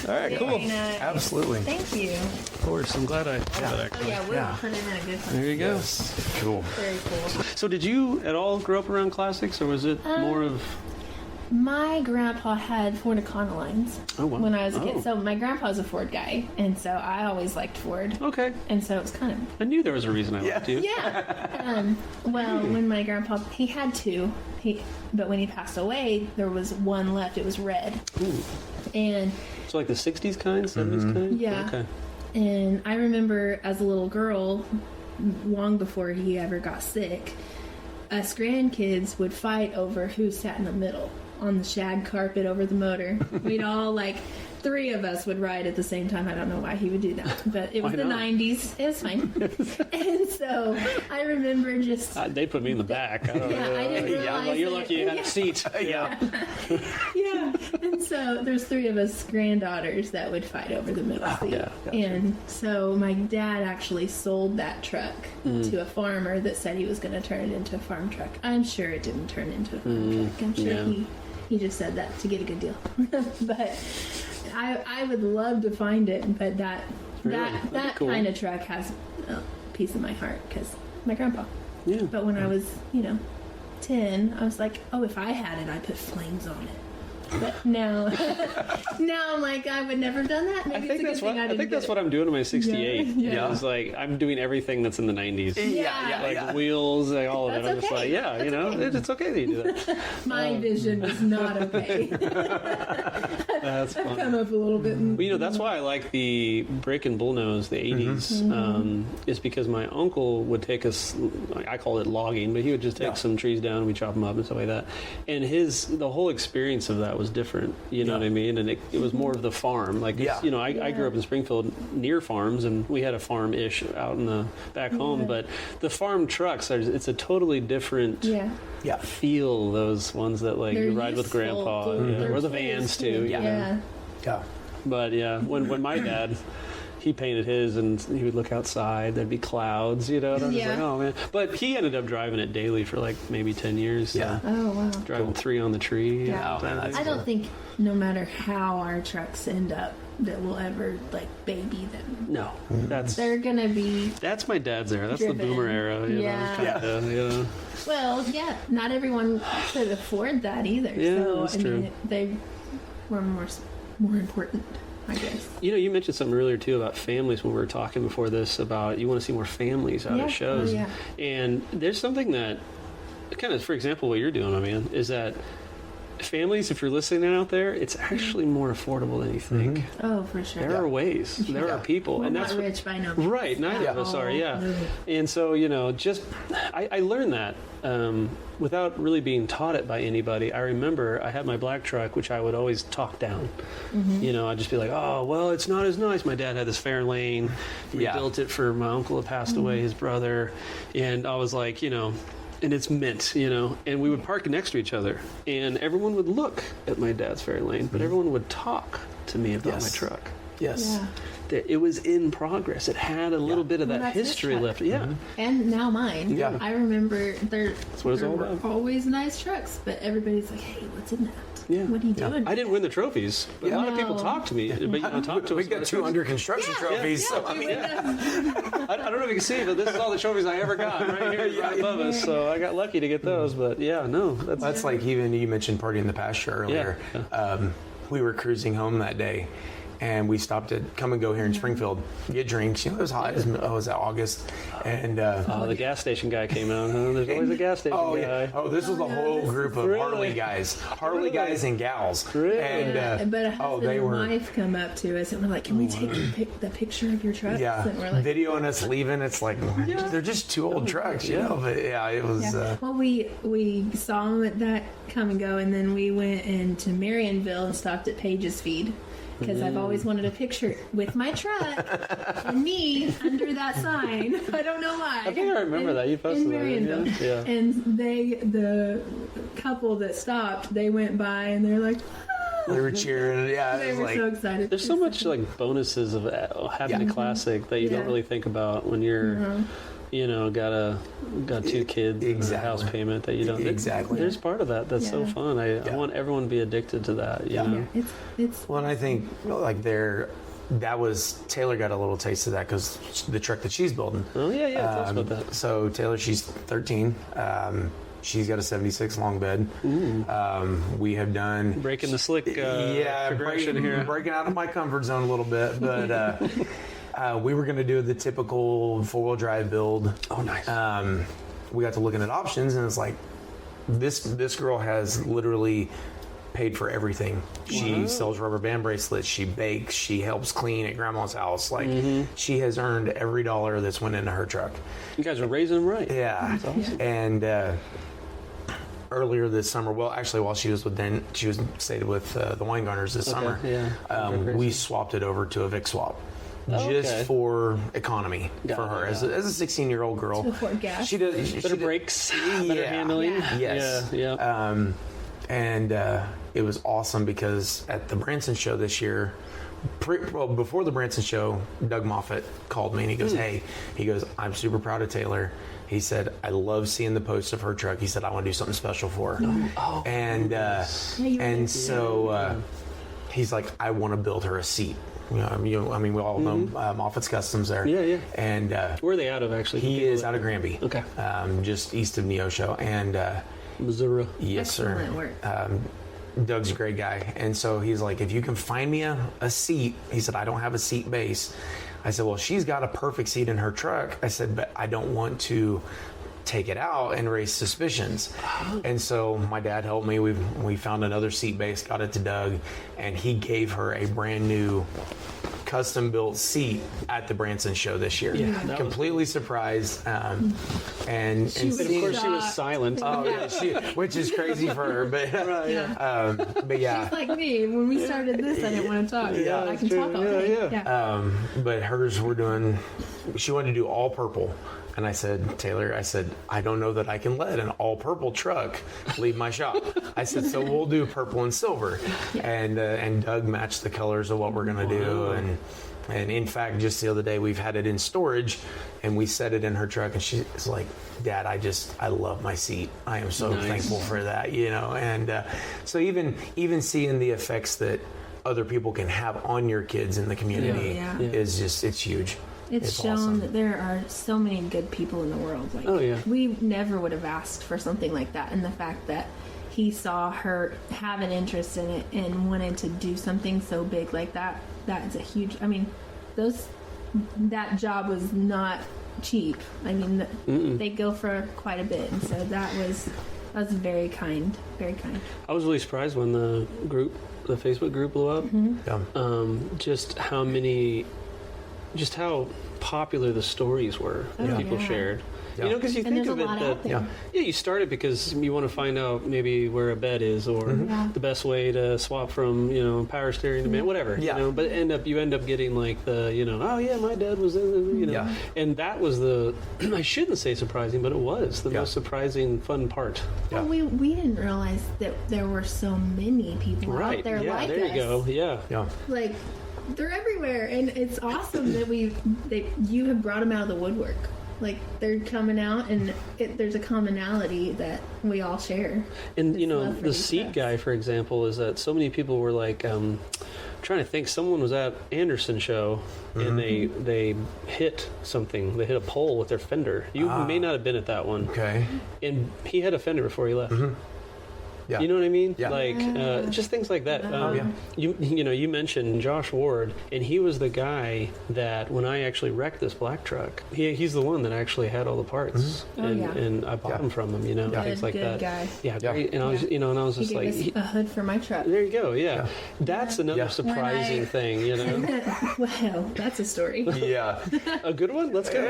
All right, cool. Very nice. absolutely. Thank you. Of course, I'm glad I did that Oh, actually. yeah, we're Yeah. putting in a good one. There you go. Yes. Cool. Very cool. So, did you at all grow up around classics, or was it more of? My grandpa had Ford Econolines Oh, wow. when I was a kid. Oh. So my grandpa's a Ford guy, and so I always liked Ford. Okay, And so it was kind of I knew there was a reason I liked you. yeah. Well, when my grandpa he had two, but when he passed away, there was one left. It was red, and So, like the '60s kind, '70s kind. Yeah. Okay. and I remember as a little girl, long before he ever got sick, us grandkids would fight over who sat in the middle on the shag carpet over the motor. We'd all like. Three of us would ride at the same time. I don't know why he would do that, but it was Why the not? 90s. It was fine. And so I remember just They put me in the back. I don't Yeah, know. I didn't realize well, you're that. lucky you had a seat. Yeah. yeah. And so there's three of us granddaughters that would fight over the middle seat. yeah, gotcha. And so my dad actually sold that truck Mm. to a farmer that said he was going to turn it into a farm truck. I'm sure it didn't turn into a farm truck. I'm sure yeah. he just said that to get a good deal. But I would love to find it, but that Really? That'd be that cool. kind of truck has a piece of my heart because my grandpa. Yeah. But when I was, 10, I was like, oh, if I had it, I'd put flames on it. But now, now I'm like, I would never have done that. Maybe it's a good thing I didn't that's get what I'm doing to my '68. Yeah. It's like I'm doing everything that's in the '90s. Yeah. Like the wheels, like all of it. That's I'm just okay. like, yeah, That's it's okay that you do that. My vision was not okay. That's I've fun. come up a little bit. Well, that's why I like the brick and bullnose, the 80s, is because my uncle would take us, I call it logging, but he would just take some trees down and we chop them up and stuff like that. And the whole experience of that was different, you know what I mean? And it was more of the farm. Like, I grew up in Springfield near farms and we had a farm-ish out in the back home, but the farm trucks, it's a totally different Yeah. feel, those ones that like They're you ride with useful. grandpa, They're or the tools, vans too. you know? Yeah. Yeah. But yeah, when my dad, he painted his and he would look outside, there'd be clouds, and I was just Yeah. like, oh man. But he ended up driving it daily for like maybe 10 years. So Yeah. Oh, wow. driving 3 on the tree. Yeah. Oh, man, that's I don't think no matter how our trucks end up that we'll ever like baby them. No, that's They're gonna be my dad's era. That's driven. the boomer era. Yeah. Kinda. well, yeah. Not everyone could afford that either. Yeah, so that's I true. mean, they were more important, I guess. You mentioned something earlier too about families when we were talking before this about you want to see more families out Yeah. of shows. Oh, yeah. And there's something that kind of, for example, what you're doing, my man, is that families, if you're listening out there, it's actually more affordable than you think. Oh, for sure. There are ways. There are people, We're and not that's rich by no means. right. Neither of us are. Yeah. And so just I learned that without really being taught it by anybody. I remember I had my black truck, which I would always talk down. I'd just be like, oh well, it's not as nice. My dad had this Fairlane. We built it for my uncle had passed away, his brother, and I was like, and it's mint, and we would park next to each other, and everyone would look at my dad's Fairlane, but everyone would talk to me about my truck. Yes. Yeah. It was in progress. It had a little bit of Well, that that's his history truck. left. Yeah. And now mine. Yeah. I remember there what it's all were about. always nice trucks, but everybody's like, hey, what's in that? Yeah. What are you doing? I didn't win the trophies, but a lot of people No. talk to me. But talk to We us. got 2 under construction trophies. So, I mean, I don't know if you can see, but this is all the trophies I ever got right here, right above us. So I got lucky to get those. But yeah, no, that's like even you mentioned Party in the Pasture earlier. Yeah. We were cruising home that day, and we stopped at Come and Go here in Springfield, get drinks. You know, it was hot. It was August, and the gas station guy came out. Huh? There's always a gas station guy. Yeah. Oh, this was a whole group of Harley guys and gals. Really? And but a husband and wife come up to us and we're like, "Can we take the picture of your truck?" Yeah, and we're like, videoing us leaving. It's like they're just two old trucks, you know. But yeah, it was. Yeah. Well, we saw them at that Come and Go, and then we went into Marionville and stopped at Page's Feed. Because I've always wanted a picture with my truck and me under that sign. I don't know why. I think I remember that. You posted that. Yeah. And the couple that stopped, they went by and they're like, they were cheering. Yeah, they were so excited. There's so much like bonuses of having a classic that you don't really think about when you're, you know, got two kids, a house payment that you don't. Exactly. There's part of that that's so fun. I want everyone to be addicted to that. You know? It's. Well, and I think like that was Taylor got a little taste of that because the truck that she's building. Oh yeah. Tell us about that. So Taylor, she's 13. She's got a 76 long bed. We have done breaking the slick progression here. Breaking out of my comfort zone a little bit, but we were going to do the typical 4-wheel-drive build. Oh, nice. We got to looking at options, and it's like this girl has literally paid for everything. She sells rubber band bracelets. She bakes. She helps clean at grandma's house. Like she has earned every dollar that's went into her truck. You guys are raising them right. Yeah, that's awesome. And earlier this summer, well, actually, while she was stayed with the Weingartners this summer. Yeah. We swapped it over to a Vic swap. Just for economy for her as a 16-year-old girl. To afford gas. She does better brakes, better handling. Yes. Yeah. And it was awesome because at the Branson show this year, before the Branson show, Doug Moffat called me and he goes, "Hey," he goes, "I'm super proud of Taylor." He said, "I love seeing the posts of her truck." He said, "I want to do something special for her." And so he's like, "I want to build her a seat." We all know Moffat's Customs there. Yeah. And where are they out of, actually? He is out of Granby. Okay. Just east of Neosho. And Missouri. Yes, Excellent sir. Work. Doug's a great guy. And so he's like, if you can find me a seat, he said, I don't have a seat base. I said, well, she's got a perfect seat in her truck. I said, but I don't want to take it out and raise suspicions. And so my dad helped me. We found another seat base, got it to Doug, and he gave her a brand new custom-built seat at the Branson show this year. Yeah, completely surprised. And of course she was silent. Oh yeah, which is crazy for her, but but yeah. She's like me. When we started this, I didn't want to talk. Yeah, I can talk all day. Yeah. But hers she wanted to do all purple. And I said, Taylor, I don't know that I can let an all purple truck leave my shop. I said, so we'll do purple and silver. And Doug matched the colors of what we're going to do. And in fact, just the other day, we've had it in storage and we set it in her truck and she's like, Dad, I love my seat. I am so thankful for that, you know? And so even seeing the effects that other people can have on your kids in the community is just, it's huge. It's shown awesome. That there are so many good people in the world. Like, we never would have asked for something like that. And the fact that he saw her have an interest in it and wanted to do something so big like that, that is a huge, that job was not cheap. I mean, they go for quite a bit. And so that was very kind, very kind. I was really surprised when the Facebook group blew up. Just how popular the stories were that people shared. You know, because you think of it that you started because you want to find out maybe where a bed is or the best way to swap from power steering to whatever. You know, but you end up getting like the my dad was in and that was the I shouldn't say surprising, but it was the most surprising fun part. Well, we didn't realize that there were so many people out there like us. There you go. Like. They're everywhere, and it's awesome that you have brought them out of the woodwork. Like, they're coming out, and there's a commonality that we all share. And the seat guy, for example, is that so many people were like, trying to think. Someone was at Anderson show, and they hit something. They hit a pole with their fender. You may not have been at that one. Okay. And he had a fender before he left. Yeah. You know what I mean? Yeah. Like just things like that. yeah. You mentioned Josh Ward, and he was the guy that when I actually wrecked this black truck, he's the one that actually had all the parts, and I bought them from him. You know, things like good that. Guy. Yeah, great. And I was, and I was just He gave us a hood for my truck. there you go. Yeah, that's another surprising When thing. You know, Well, that's a story. Yeah. a good one. Let's go.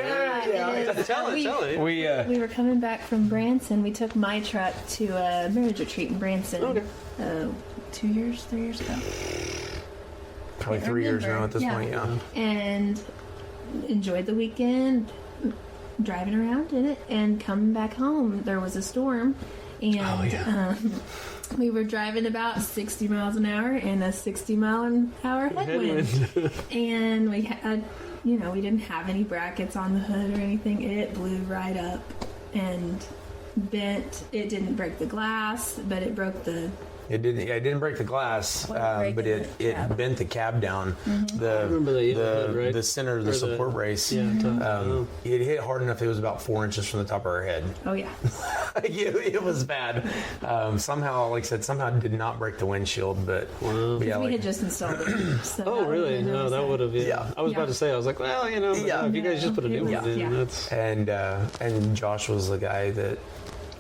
Tell it. We were coming back from Branson. We took my truck to a marriage retreat in Branson. Okay. 3 years ago. Probably 3 years now at this point, yeah. And enjoyed the weekend driving around in it, and coming back home there was a storm, and we were driving about 60 miles an hour in a 60-mile-an-hour headwind. And we had, we didn't have any brackets on the hood or anything. It blew right up and bent. It didn't break the glass, but it broke the... It didn't break the glass, but it bent the cab down. I remember that, the center of the support brace. Yeah, it hit hard enough. It was about 4 inches from the top of our head. Oh yeah. It was bad. Somehow, like I said, it did not break the windshield, but yeah, We had just installed it. So oh really? No, that would have. Yeah. I was about to say. I was like, well, if you guys just put a new one in, that's. And Josh was the guy that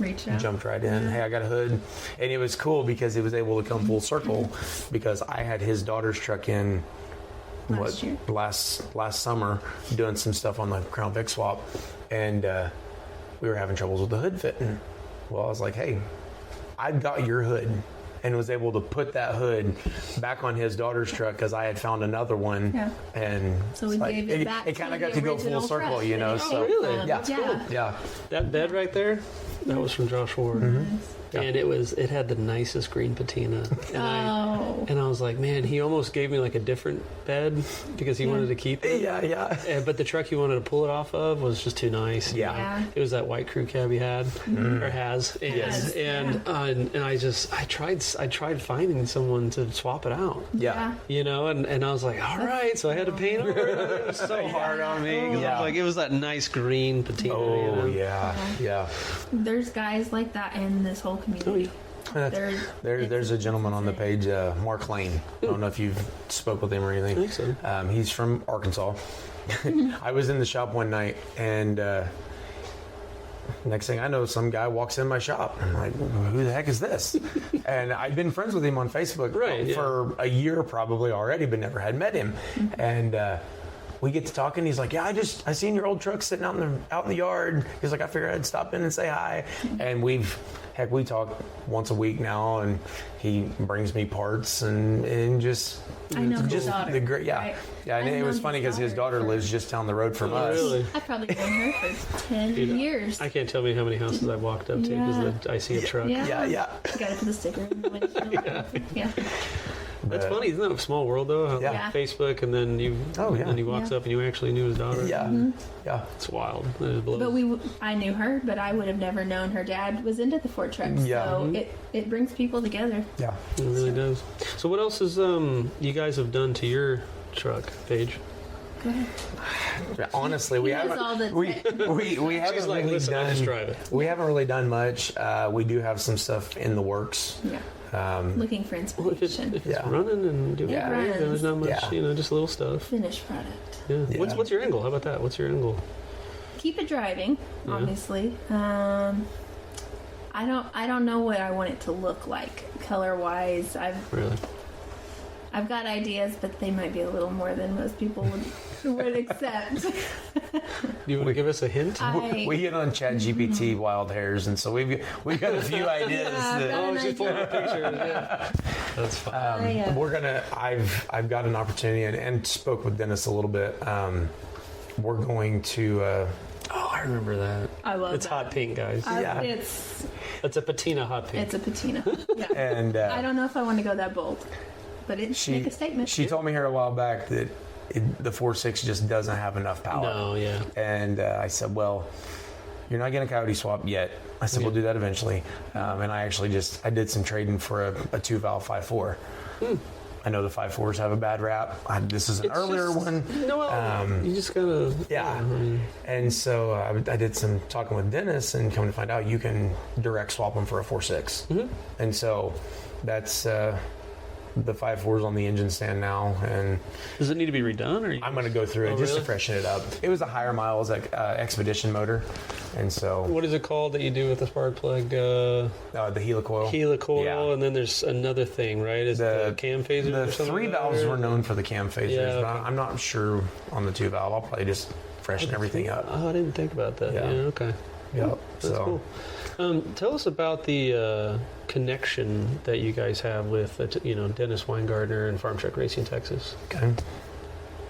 reached out. jumped right in. Hey, I got a hood, and it was cool because it was able to come full circle because I had his daughter's truck in last summer doing some stuff on the Crown Vic swap, and we were having troubles with the hood fitting. Well, I was like, hey, I've got your hood, and was able to put that hood back on his daughter's truck because I had found another one. Yeah. And So we gave it back. It kind of to got the to go full original circle, truck. So really? yeah, Yeah. yeah. That bed right there, that was from Josh Ward. And it had the nicest green patina. And I was like, man, he almost gave me like a different bed because he wanted to keep it. Yeah. But the truck he wanted to pull it off of was just too nice. Yeah. It was that white crew cab he had or has. And I tried finding someone to swap it out. Yeah. And I was like, all right, so I had to paint over it. It was so hard on me. 'Cause I was like, it was that nice green patina. Oh, yeah. There's guys like that in this whole community. There's a gentleman on the page, Mark Lane. I don't know if you've spoke with him or anything. I think so. He's from Arkansas. I was in the shop one night, and next thing I know, some guy walks in my shop. I'm like, who the heck is this? And I'd been friends with him on Facebook for a year probably already, but never had met him. And we get to talking. He's like, yeah, I seen your old truck sitting out in the yard. He's like, I figured I'd stop in and say hi. And we talk once a week now, and he brings me parts and just. I know his daughter. Right? Yeah. And it was funny because his daughter lives just down the road from us. Really? I've probably known her for 10 years. I can't tell you how many houses I've walked up to because I see a truck. Yeah. You gotta put the sticker in the windshield. Yeah. That's funny, isn't that a small world though? How Facebook, and then and he walks up and you actually knew his daughter. Yeah. It's wild. It blows. But I knew her, but I would have never known her dad was into the Ford trucks. Yeah. So it brings people together. Yeah. It really does. So what else is you guys have done to your truck, Paige? Go ahead. Honestly, we haven't. We haven't She's like, really listen, I just drive it. We haven't really done much. We do have some stuff in the works. Yeah. Looking for Well, if it's inspiration. running and doing Yeah, great, then there's not much, Yeah. just little stuff. Finished product. Yeah. Yeah. What's your angle? How about that? What's your angle? Keep it driving, obviously. I don't know what I want it to look like color wise. I've got ideas, but they might be a little more than most people would accept. Do you want to give us a hint? We get on ChatGPT wild hairs, and so we've got a few ideas. She's pulling up pictures. Yeah. That's fine. We're gonna. I've got an opportunity, and spoke with Dennis a little bit. We're going to. I remember that. I love it's that. hot pink, guys. It's a patina hot pink. It's a patina. Yeah. And I don't know if I want to go that bold, but make a statement. She told me here a while back that the 4.6 just doesn't have enough power. No, yeah. And I said, well, you're not getting a coyote swap yet. I said, we'll do that eventually. And I actually I did some trading for a 2-valve 5.4. I know the 5.4s have a bad rap. This is an earlier one. You just gotta. Yeah. And so I did some talking with Dennis, and come to find out you can direct swap them for a 4.6. And so that's the 5.4's on the engine stand now. And does it need to be redone? Or I'm going to go through it just really? to freshen it up. It was a higher miles Expedition motor. And so. What is it called that you do with the spark plug? The helicoil. Helicoil, Yeah. and then there's another thing, right? Is the cam phasers? The or something 3 like that, valves or? were known for the cam phasers, Yeah, but okay. I'm not sure on the 2 valve. I'll probably just freshen everything up. Oh, I didn't think about that. Yeah. Yeah, okay. Yep. That's cool. Tell us about the connection that you guys have with, Dennis Weingartner and Farm Truck Racing Texas. Okay.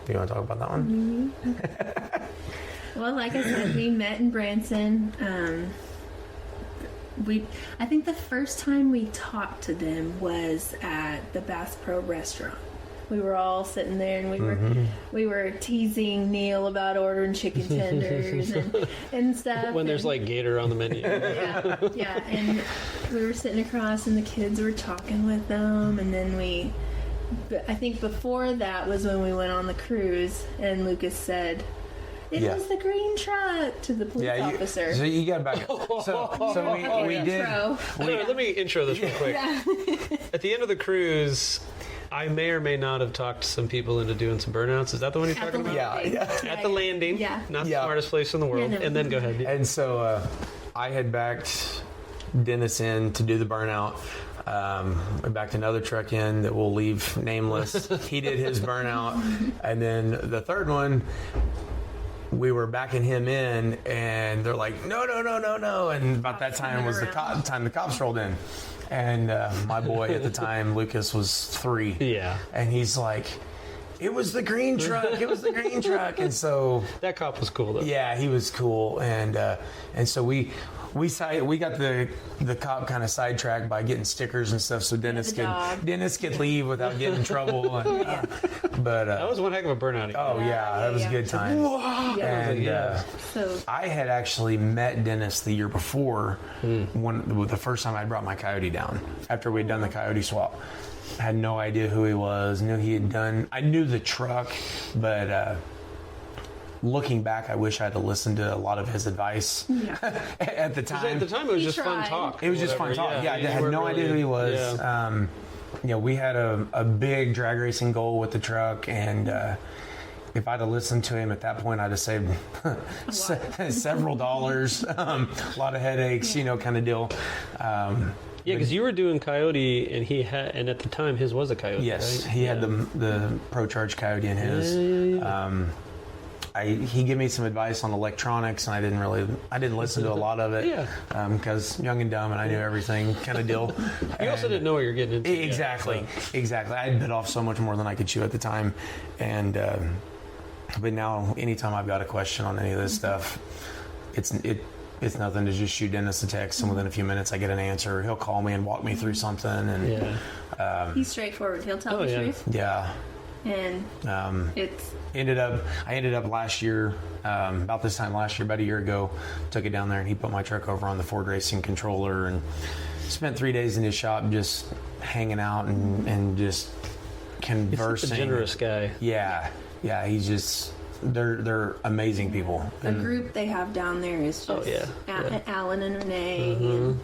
Do you want to talk about that one? Well, like I said, we met in Branson. I think the first time we talked to them was at the Bass Pro restaurant. We were all sitting there, and we were teasing Neil about ordering chicken tenders and stuff. When there's like gator on the menu. yeah, and we were sitting across, and the kids were talking with them, and then I think before that was when we went on the cruise, and Lucas said, "It was the green truck," to the police officer. So you got back. So we did. Let me intro this real quick. At the end of the cruise, I may or may not have talked some people into doing some burnouts. Is that the one you're talking about? Yeah. At the landing. Yeah. Not the smartest place in the world. Yeah, no. And then go ahead. And so I had backed Dennis in to do the burnout. I backed another truck in that we'll leave nameless. He did his burnout. And then the third one, we were backing him in, and they're like, no. And about that time was the time the cops rolled in. And my boy at the time, Lucas, was 3. Yeah. And he's like, it was the green truck. It was the green truck. And so That cop was cool, though. yeah, he was cool. And so we got the cop kind of sidetracked by getting stickers and stuff, so Dennis could leave without getting in trouble. And, but That was one heck of a burnout. that was a good time. And So I had actually met Dennis the year before, the first time I brought my Coyote down after we'd done the Coyote swap. I had no idea who he was. Knew he had done. I knew the truck, but. Looking back, I wish I had listened to a lot of his advice at the time. At the time, it was He just fun tried. talk. It was just fun talk. Yeah, I had no idea who he was. Yeah. We had a big drag racing goal with the truck, and if I'd have listened to him at that point, I'd have saved several dollars, a lot of headaches, kind of deal. Yeah, because you were doing Coyote, and at the time his was a Coyote. Yes, right? he had the Pro Charge Coyote in his. He gave me some advice on electronics, and I didn't listen to a lot of it. Yeah. Because young and dumb, and I knew everything kind of deal. You also didn't know what you're getting into. Exactly. I had bit off so much more than I could chew at the time, and but now anytime I've got a question on any of this stuff, it's nothing to just shoot Dennis a text, and within a few minutes I get an answer. He'll call me and walk me through something, and he's straightforward. He'll tell the truth. Yeah. And I ended up last year, about this time last year, about a year ago, took it down there, and he put my truck over on the Ford Racing controller, and spent 3 days in his shop just hanging out and just conversing. He's a generous guy. Yeah, he's just they're amazing people. the group they have down there is just Alan and Renee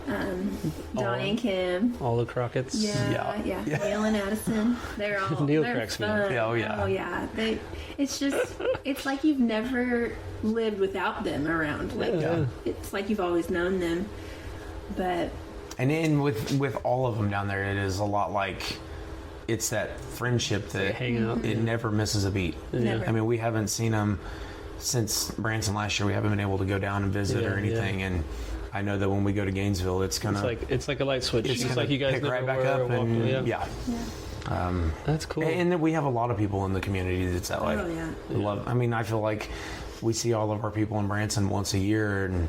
and Donnie and Kim. All the Crockett's. Yeah. Neil and Addison. They're all Neil they're cracks me fun. up. Oh yeah. It's like you've never lived without them around. Like it's like you've always known them. But then with all of them down there, it is a lot like it's that friendship that hang out. It never misses a beat. Never. I mean, we haven't seen them since Branson last year. We haven't been able to go down and visit or anything, and I know that when we go to Gainesville, it's like a light switch. It's like you guys pick never right back were up, walking. and That's cool. And then we have a lot of people in the community that's that way. Oh, yeah. Love. I mean, I feel like we see all of our people in Branson once a year, and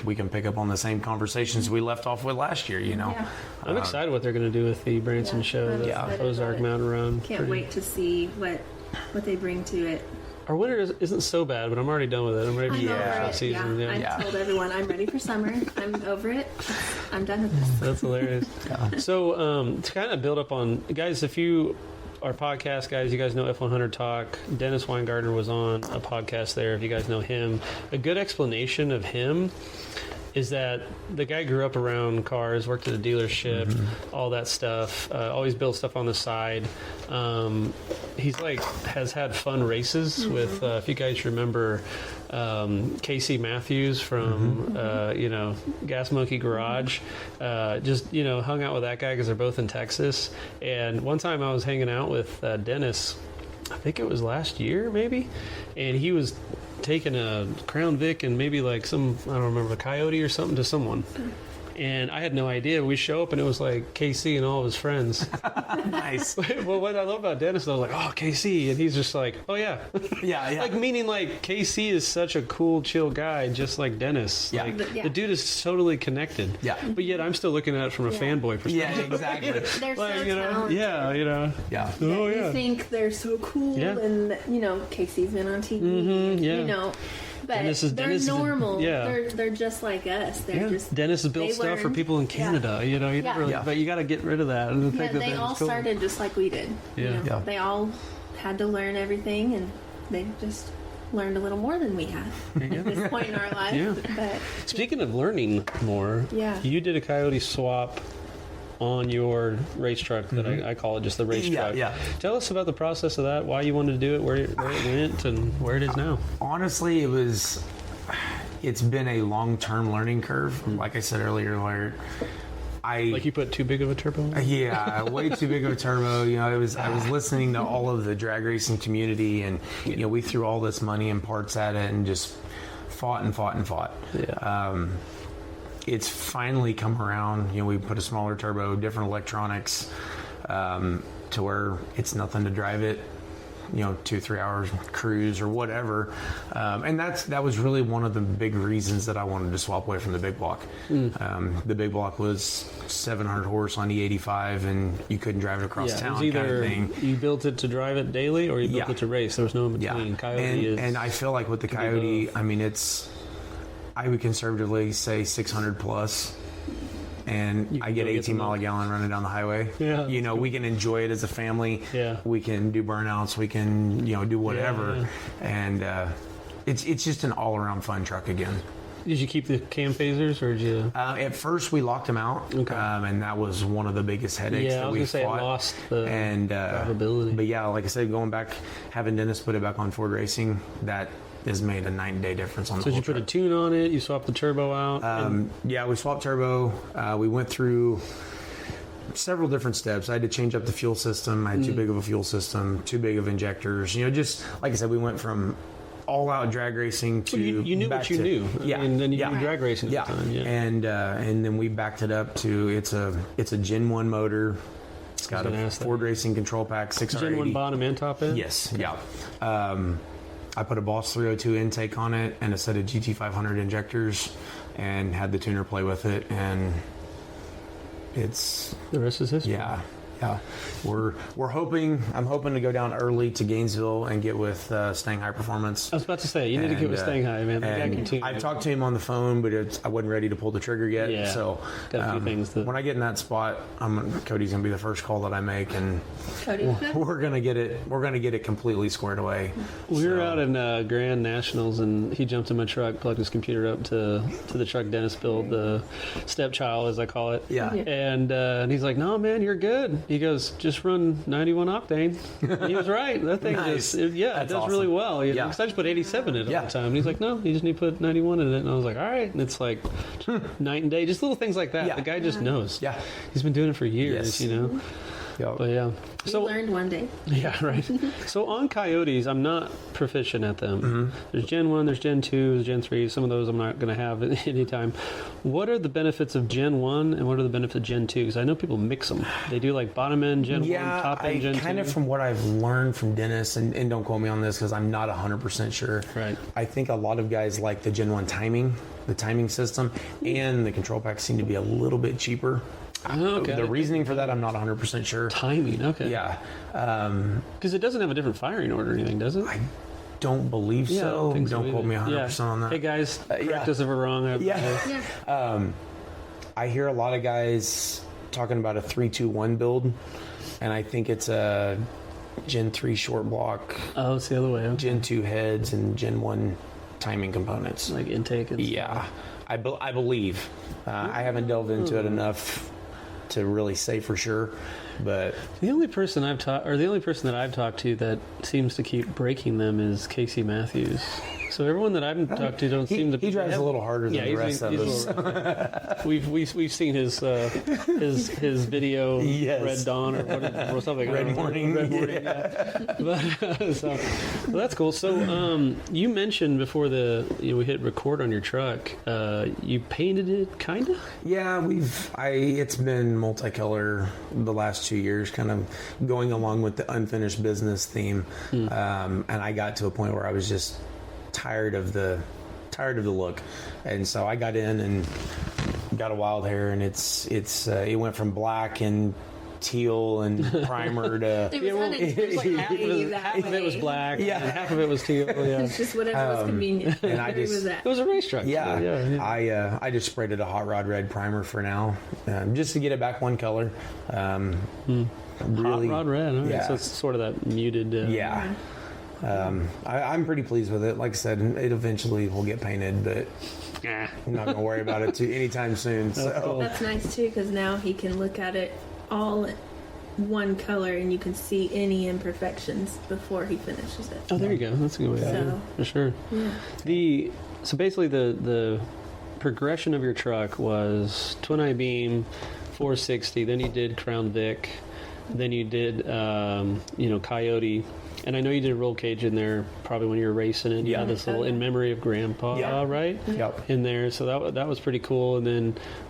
we can pick up on the same conversations we left off with last year. Yeah. I'm excited what they're going to do with the Branson show, the Yeah. Ozark Mountain Run. Can't wait to see what they bring to it. Our winter isn't so bad, but I'm already done with it. I'm ready for I'm the over hot it. season. Yeah. Yeah. I told everyone I'm ready for summer. I'm over it. I'm done with this. That's hilarious. So to kind of build up on, guys, if you are podcast guys, you guys know F100 Talk. Dennis Weingartner was on a podcast there. If you guys know him, a good explanation of him is that the guy grew up around cars, worked at a dealership, all that stuff, always built stuff on the side. He's like, has had fun races with, if you guys remember, Casey Matthews from, Gas Monkey Garage, just, hung out with that guy because they're both in Texas. And one time I was hanging out with Dennis, I think it was last year maybe, and he was taking a Crown Vic and maybe like some, I don't remember, a Coyote or something to someone. And I had no idea. We show up and it was like KC and all of his friends. Nice. Well, what I love about Dennis, I was like, oh, KC. And he's just like, oh, yeah. Yeah. Like, meaning like KC is such a cool, chill guy, just like Dennis. Yeah. Like, Yeah. the dude is totally connected. Yeah. But yet I'm still looking at it from a fanboy perspective. Yeah, exactly. They're Like, so talented. yeah, Yeah. Oh, You yeah. think they're so cool, Yeah. and Casey's been on TV. yeah. But Dennis they're is normal. yeah. They're just like us. They're just Dennis has built they stuff for learned. people in Canada. You don't really, Yeah. but you got to get rid of that. And Yeah, think that they that's all cool. started just like we did. Yeah. Yeah. They all had to learn everything, and they just learned a little more than we had at this point in our life. Yeah. But Speaking of learning more, Yeah. you did a Coyote swap on your race truck that I call it just the race Yeah, truck. yeah. Tell us about the process of that, why you wanted to do it, where it went, and where it is now. Honestly, it's been a long-term learning curve. Like I said earlier, where Like you put too big of a turbo on? yeah, way too big of a turbo. I was listening to all of the drag racing community, and we threw all this money and parts at it, and just fought and fought and fought. Yeah. It's finally come around. We put a smaller turbo, different electronics, to where it's nothing to drive it. 2-3 hours cruise or whatever, and that was really one of the big reasons that I wanted to swap away from the big block. The big block was 700 horse on E85, and you couldn't drive it across It was town, either kind of thing. you built it to drive it daily or you built Yeah. it to race. There was no in between. Yeah, Coyote and I feel like with the Coyote, I mean, I would conservatively say 600 plus. And I get go get 18 the mile a milk. gallon running down the highway. Yeah, We can enjoy it as a family. Yeah. We can do burnouts. We can, do whatever. Yeah. And it's just an all around fun truck again. Did you keep the cam phasers or did you? At first, we locked them out, Okay. and that was one of the biggest headaches Yeah, I that was we gonna say it fought. lost the and drivability. But yeah, like I said, going back, having Dennis put it back on Ford Racing, that has made a night and day difference on the So did whole you put a truck. tune on it? You swapped the turbo out? and Yeah, we swapped turbo. We went through several different steps. I had to change up the fuel system. I had too big of a fuel system, too big of injectors. Just like I said, we went from all out drag racing to you knew back what you to- knew. Yeah, And then you yeah. knew drag racing Yeah, at the time. Yeah. and then we backed it up to it's a Gen 1 motor. It's got gonna a ask that. Ford Racing control pack, 6R80. Gen 1 bottom and top end? Yes, yeah. I put a Boss 302 intake on it and a set of GT500 injectors, and had the tuner play with it, and it's The rest is history. yeah. We're hoping. I'm hoping to go down early to Gainesville and get with Stang High Performance. I was about to say, you need to get with Stang High, man. That guy can tune I've it. talked to him on the phone, but I wasn't ready to pull the trigger yet. Yeah. So Got a few things to- when I get in that spot, Cody's gonna be the first call that I make, and Cody, we're gonna get it. We're gonna get it completely squared away. We were So- out in Grand Nationals, and he jumped in my truck, plugged his computer up to the truck Dennis built, the stepchild, as I call it. Yeah. And he's like, "No, man, you're good." He goes, "Just run 91 octane." And he was right. That thing Nice. it That's does awesome. really well. Yeah. Because I just put 87 in it all Yeah. the time. And he's like, "No, you just need to put 91 in it." And I was like, "All right." And it's like night and day, just little things like that. Yeah. The guy just knows. Yeah. He's been doing it for years, Yes. But yeah. we So learned one day. yeah, right. So on Coyotes, I'm not proficient at them. There's Gen 1, there's Gen 2, there's Gen 3. Some of those I'm not going to have at any time. What are the benefits of Gen 1 and what are the benefits of Gen 2? Because I know people mix them. They do like bottom end Gen 1, top end Gen 2. kind of from what I've learned from Dennis, and don't quote me on this because I'm not 100% sure. Right. I think a lot of guys like the Gen 1 timing, the timing system, and the control packs seem to be a little bit cheaper. Oh, okay. The reasoning for that, I'm not 100% sure. Timing, okay. Yeah. Because it doesn't have a different firing order or anything, does it? don't believe Yeah, I so. think so Don't quote either. me 100% on that. Hey guys, correct yeah. us if we're wrong. Yeah. Yeah. I hear a lot of guys talking about a 3-2-1 build, and I think it's a Gen 3 short block, Oh, it's the other way. Okay. Gen 2 heads, and Gen 1 timing components. Like intake and Yeah, I believe. I haven't delved into it enough to really say for sure, but The only person that I've talked to that seems to keep breaking them is Casey Matthews. So everyone that I've talked to don't seem to. he drives a little harder than the rest of us. We've seen his video Yes. Red Dawn or something. Red Morning. Red Morning. Yeah. But, well, that's cool. So you mentioned before we hit record on your truck. You painted it, kind of. Yeah, it's been multicolor the last 2 years, kind of going along with the unfinished business theme. And I got to a point where I was just tired of the look, and so I got in and got a wild hair, and it went from black and teal and primer to Half of it was black, Yeah. and half of it was teal. Yeah. It's just whatever was convenient. and I Agree just- with that. It was a race truck. yeah, yeah. I just sprayed it a hot rod red primer for now, just to get it back one color. Really, Hot rod red. All right. yeah. So it's sort of that muted. yeah. I'm pretty pleased with it. Like I said, it eventually will get painted, but I'm not gonna worry about it anytime soon. So cool. That's nice too, because now he can look at it all one color, and you can see any imperfections before he finishes it. Oh, there you go. That's a good way to do it. So- For sure. Yeah. So basically the progression of your truck was twin eye beam, 460. Then you did Crown Vic. Then you did Coyote. And I know you did a roll cage in there probably when you were racing it. You had this little in memory of Grandpa, Yeah. right? Yep. In there. So that was pretty cool. And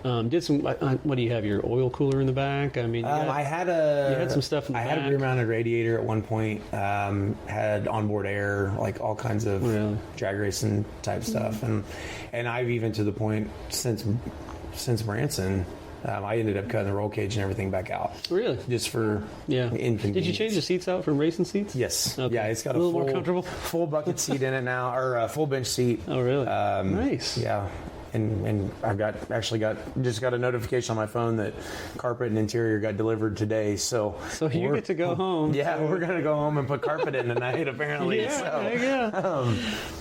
then did some, what do you have, your oil cooler in the back? I mean, I had some stuff in the I had back. a rear-mounted radiator at one point. Had onboard air, like all kinds of Really? drag racing type stuff, and I've even to the point since Branson, I ended up cutting the roll cage and everything back out Really? just for inconvenience. Did you change the seats out from racing seats? Yes. Okay. Yeah, it's got A a little full, more comfortable? full bucket seat in it now, or a full bench seat. Oh, really? Nice. Yeah. And I just got a notification on my phone that carpet and interior got delivered today. So You get to go home. Yeah, we're gonna go home and put carpet in tonight. Apparently, Yeah, so. yeah.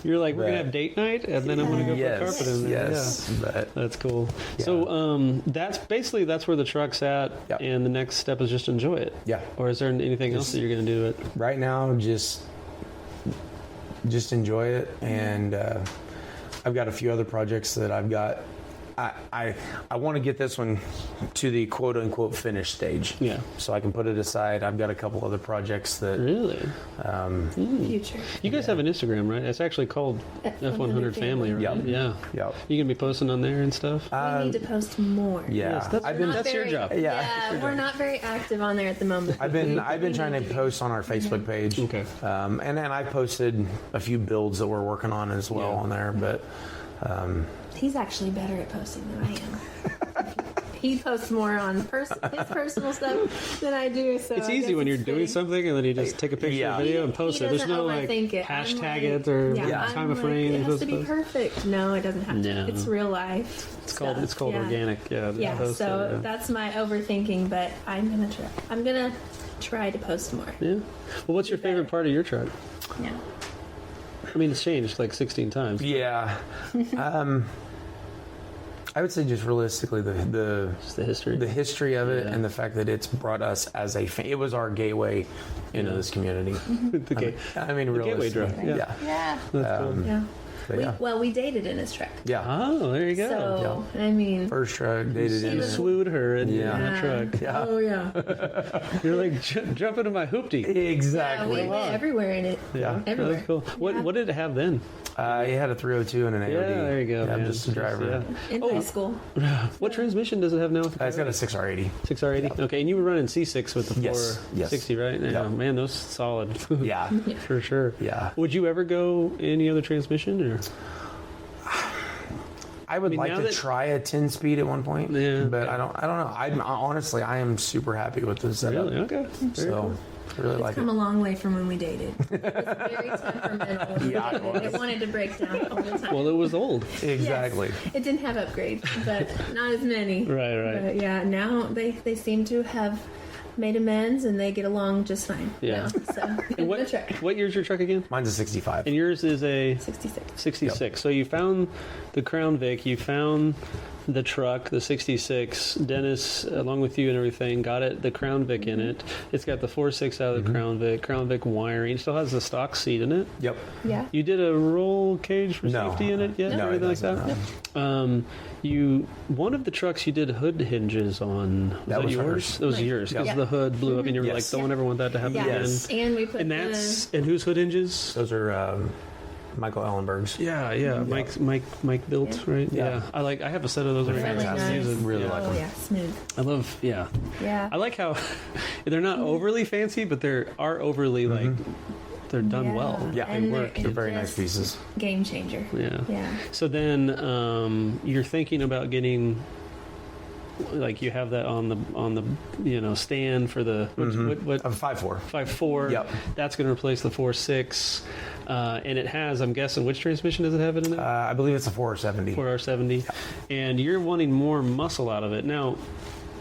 You're like, we're gonna have date night, and then I'm gonna go put carpet in there. Yes, Yeah. but That's cool. So that's where the truck's at, Yep. and the next step is just enjoy it. Yeah. Or is there anything else that you're gonna do it? right now, just enjoy it, and I've got a few other projects that I've got. I want to get this one to the quote unquote finished stage. Yeah. So I can put it aside. I've got a couple other projects that Really? Future. You guys have an Instagram, right? It's actually called F100 Family, right? Yep. Yeah. Yep. You gonna be posting on there and stuff? We need to post more. Yeah. Yes, that's- I've been That's your job. Yeah. We're not very active on there at the moment. I've been trying to post on our Facebook page. Okay. And then I posted a few builds that we're working on as well Yeah. on there, but He's actually better at posting than I am. He posts more on his personal stuff than I do. So It's I easy guess when you're it's doing pretty- something and then you just take a picture Yeah. of video and post He it. There's doesn't no like overthink it. I'm hashtag like- it or I'm time of like, frame. It you're has to supposed be perfect. No, it doesn't have to. No. It's real life. It's called Yeah. organic. Yeah. the Yeah, post, so that's my overthinking, but I'm gonna try to post more. yeah. Well, what's your favorite part of your truck? Yeah. I mean, it's changed like 16 times. yeah. I would say just realistically the Just the history. history of it Yeah. and the fact that it's brought us as it was our gateway into this community. the ga- I mean, gateway realistically, drug. Yeah. Yeah. That's cool. Yeah. But yeah. We dated in his truck. Yeah. Oh, there you go. So, I mean, First truck, dated You in it. swooed her in Yeah. the truck. Yeah. oh yeah. You're like, jump into my hoopty. Yeah, Exactly. we went everywhere in it. Yeah. Everywhere. That's cool. What did it have then? He had a 302 and an AOD. Yeah, there you go. Yeah, I'm man. just a driver. In high school. Yeah. What transmission does it have now? It's got a 6R80. 6R80. Okay, and you were running C6 with the Yes, 460, right? Yeah, Yep. man, those solid. Yeah. For sure. Yeah. Would you ever go any other transmission or? I would mean, like now to that- try a 10-speed at one point, Yeah. but I don't know. Honestly, I am super happy with the setup. Really? Okay. Very So, cool. I really like Come it. a long way from when we dated. It was very temperamental when we Yeah, it dated. was. It wanted to break down all the time. Well, it was old. Exactly. Yes, it didn't have upgrades, but not as many. Right. But yeah, now they seem to have made amends and they get along just fine. Yeah. now. So And the truck. what year's your truck again? Mine's a 65. And yours is a 66. 66. So you found the Crown Vic, you found the truck, the 66. Dennis, along with you and everything, got it, the Crown Vic in it. It's got the 4.6 out of the Crown Vic wiring. It still has the stock seat in it. Yep. Yeah. You did a roll cage for No. safety in it yet? No, or it anything like doesn't, that? One of the trucks you did hood hinges on. That was yours? hers. That was Right. yours because Yeah. the hood blew up and you were Yes. like, don't ever want that to happen Yeah. Yes. again. And we put And and whose hood hinges? Those are Michael Ellenberg's. Yeah. Mike built, right? Yeah. I have a set of those. They're right now. really fantastic. nice. Use it. Really Yeah. like Oh them. yeah, smooth. I love, yeah. Yeah. I like how they're not overly fancy, but they are overly like they're done well. Yeah, And they work. They're very nice just pieces. Game changer. Yeah. Yeah. So then you're thinking about getting, like, you have that on the stand for the what A 5.4. 5.4. Yep. That's going to replace the 4.6, and it has, I'm guessing, which transmission does it have in it? I believe it's a 470. 4R70, and you're wanting more muscle out of it now.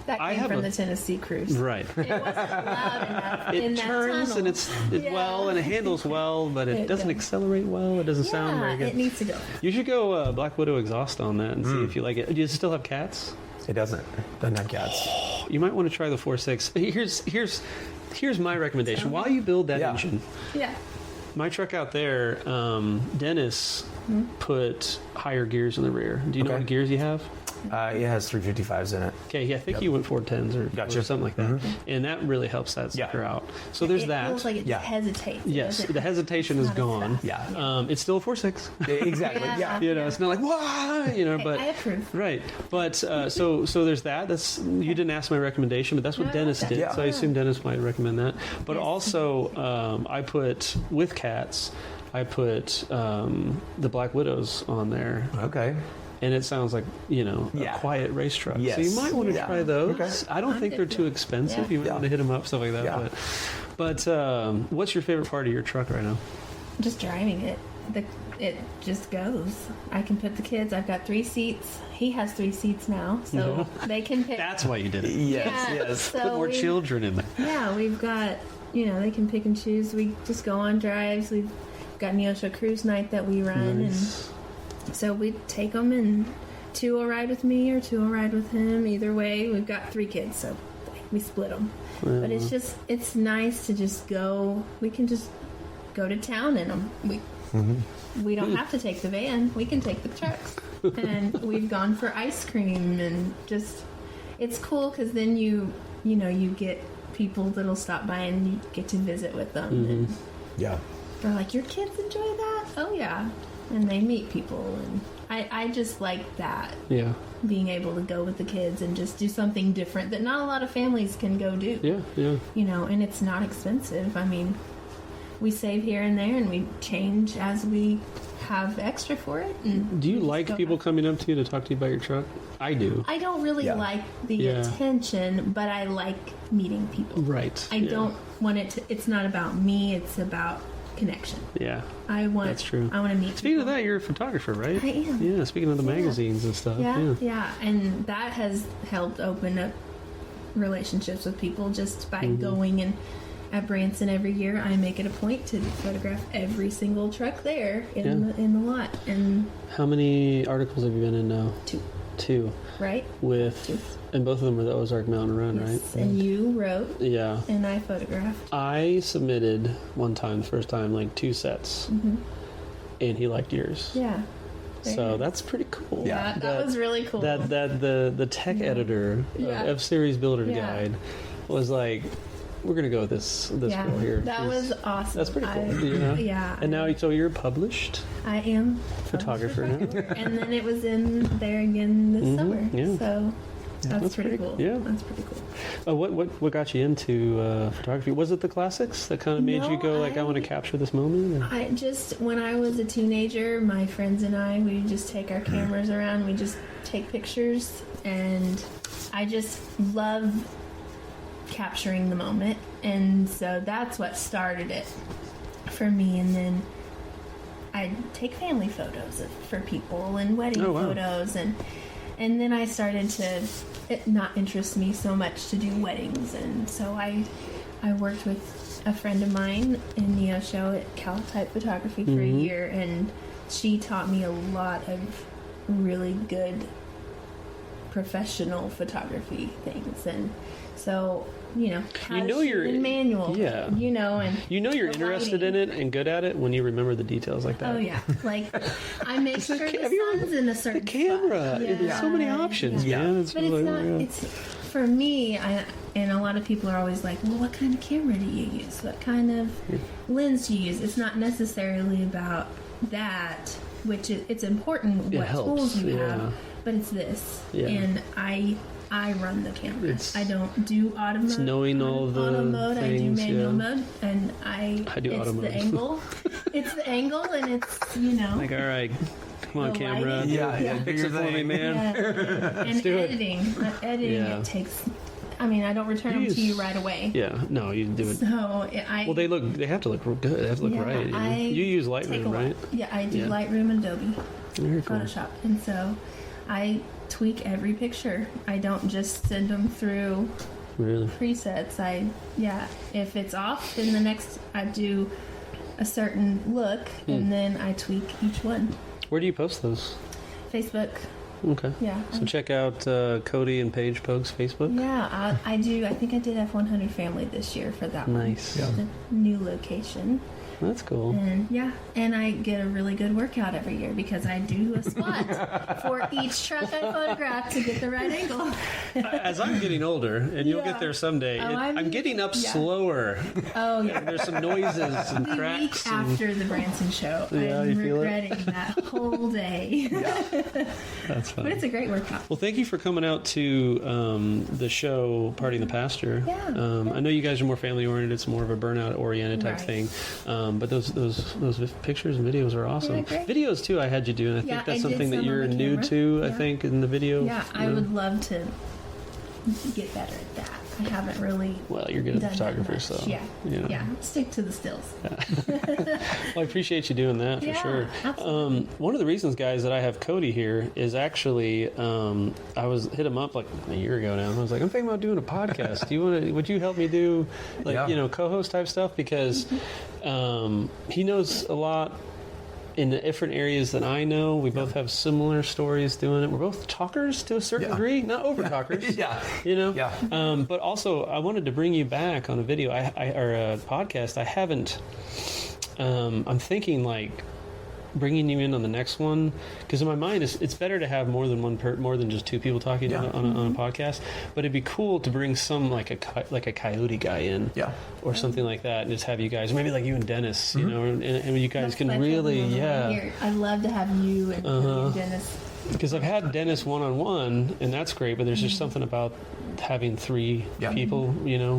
That I came have from a- the Tennessee cruise. Right. It wasn't loud enough in It that turns tunnel. and it's Yeah. well, and it handles well, but it It doesn't does. accelerate well. It doesn't sound very Yeah, good. it needs to go. You should go Black Widow exhaust on that and see if you like it. Do you still have cats? It doesn't have cats. You might want to try the 4.6. Here's my recommendation. While you build that Yeah. engine, Yeah. my truck out there, Dennis put higher gears in the rear. Do you know Okay. what gears you have? It has 355s in it. Okay, yeah, I think you went 410s or Gotcha. something like that, and that really helps that sucker out. So there's It that. feels like it Yeah. just hesitates. It Yes, doesn't- the hesitation it's is not as gone. fast. Yeah. It's still a 4.6. Exactly. Yeah. It's not like wah, but I approve. right. But so there's that. That's, you didn't ask my recommendation, but that's what No, Dennis did. Yeah. So I assume Dennis might recommend that. But Yes. also, I put with cats. I put the Black Widows on there, Okay. and it sounds like a Yeah. quiet race truck. Yes. So you might want to Yeah. try those. Okay. I don't I'm think good they're for too that. expensive. Yeah. You might Yeah. want to hit them up, stuff like that. Yeah. But what's your favorite part of your truck right now? Just driving it. It just goes. I can put the kids. I've got 3 seats. He has 3 seats now, so they can pick. That's why you did it. Yes. Yeah, Yes. so Put more we- children in there. Yeah, we've got, they can pick and choose. We just go on drives. We've got Neosho Cruise Night that we run. Nice. And so we take them, and 2 will ride with me or 2 will ride with him. Either way, we've got 3 kids, so we split them. But it's nice to just go. We can just go to town in them. We don't have to take the van. We can take the trucks. And we've gone for ice cream, and just, it's cool because then you get people that'll stop by and you get to visit with them. And Yeah. they're like, your kids enjoy that? Oh yeah. And they meet people, and I just like that, Yeah. being able to go with the kids and just do something different that not a lot of families can go do. Yeah. And it's not expensive. I mean, we save here and there, and we change as we have extra for it. And Do you we just like go people back. coming up to you to talk to you about your truck? I do. I don't really Yeah. like the Yeah. attention, but I like meeting people. Right. I don't want it to. It's not about me. It's about connection. Yeah. I want. That's true. I want to meet. Speaking people. of that, you're a photographer, right? I am. Yeah. Speaking of the magazines and stuff. Yeah, and that has helped open up relationships with people just by going. And at Branson every year, I make it a point to photograph every single truck there in the lot. And How many articles have you been in now? 2, 2. right? With, 2. and both of them were the Ozark Mountain Run, Yes. right? And you wrote, Yeah. and I photographed. I submitted one time, the first time, like 2 sets, and he liked yours. Yeah. Very So nice. that's pretty cool. Yeah, that was really cool. That the tech editor Yeah. of F Series Builder Yeah. Guide was like, we're gonna go with this yeah, girl here. that She's- was awesome. That's pretty cool. Yeah. And now, so you're published I am photographer now. and then it was in there again this summer. yeah. So that's pretty cool. Yeah. That's pretty cool. What got you into photography? Was it the classics that kind of made you No, go like, I want to capture this moment? Or? I just, when I was a teenager, my friends and I, we just take our cameras around, we just take pictures, and I just love capturing the moment. And so that's what started it for me. And then I take family photos for people and wedding photos, and then I started to it not interest me so much to do weddings, and so I worked with a friend of mine in Neosho at Calotype Photography for a year, and she taught me a lot of really good professional photography things. And so, how to shoot in manual, and you're interested in it and good at it when you remember the details like that. Oh yeah, like I make sure the sun's in a certain the camera. spot. There's so many options, man. But it's not. It's for me. And a lot of people are always like, well, what kind of camera do you use? What kind of lens do you use? It's not necessarily about that, which it's important what tools you have, but it's this. And I run the camera. I don't do auto mode. It's knowing all the auto mode. things, I do manual mode, and I do auto mode. The angle. It's the angle, and it's like, all right, come on, camera. Yeah. Fix it for me, man. And editing. It takes. I mean, I don't return them to you right away. Yeah, no, you do it. So they have to look real good. They have to look right. You use Lightroom, right? Yeah, I do Lightroom and Adobe, Very cool. Photoshop, and so I tweak every picture. I don't just send them through presets. If it's off, then the next I do a certain look, and then I tweak each one. Where do you post those? Facebook. Okay. Yeah. So check out Cody and Paige Pogue's Facebook. Yeah, I do. I think I did F100 Family this year for that one. Nice. Yeah. The new location. That's cool. And I get a really good workout every year because I do a squat for each truck I photograph to get the right angle. As I'm getting older, and you'll get there someday, I'm getting up slower. Oh, yeah. There's some noises and The cracks. week after the Branson show, I'm regretting that whole day. That's fun. But it's a great workout. Well, thank you for coming out to the show, Party and the Pastor. Yeah. I know you guys are more family oriented. It's more of a burnout oriented type thing. But those pictures and videos are awesome. Videos too. I had you do, and I think that's something that you're new to. I think in the video. Yeah, I would love to get better at that. I haven't really. Well, you're good at photography, so stick to the stills. Well, I appreciate you doing that for sure. Absolutely. One of the reasons, guys, that I have Cody here is actually I hit him up like a year ago now. And I was like, I'm thinking about doing a podcast. Would you help me do co-host type stuff? Because he knows a lot in the different areas that I know. We both have similar stories doing it. We're both talkers to a certain degree, not over talkers. But also, I wanted to bring you back on a video or a podcast. I haven't. I'm thinking like bringing you in on the next one, because in my mind it's better to have more than just two people talking on a podcast. But it'd be cool to bring some like a coyote guy in, or something like that, and just have you guys, maybe like you and Dennis, and you guys can really, I'd love to have you and Dennis. Because I've had Dennis one-on-one, and that's great, but there's just something about having three people,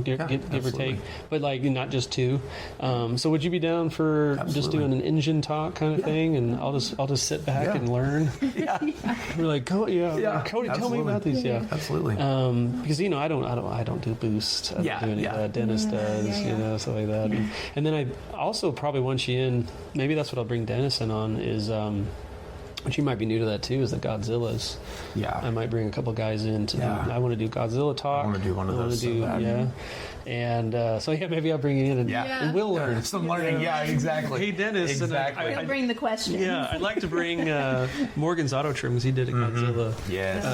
give or take, but like not just two. So would you be down for just doing an engine talk kind of thing, and I'll just sit back and learn? We're like, Cody, tell me about these. Absolutely. Because I don't do boost. I don't do any of that. Dennis does, stuff like that. And then I also probably want you in. Maybe that's what I'll bring Dennis in on is. Which you might be new to that too, is the Godzillas. Yeah. I might bring a couple guys in to do, I want to do Godzilla talk. I want to do one of those. And maybe I'll bring you in and we'll learn. Some learning, exactly. Hey, Dennis. Exactly. He'll bring the questions. Yeah, I'd like to bring Morgan's Auto Trim, because he did a Godzilla. Yes.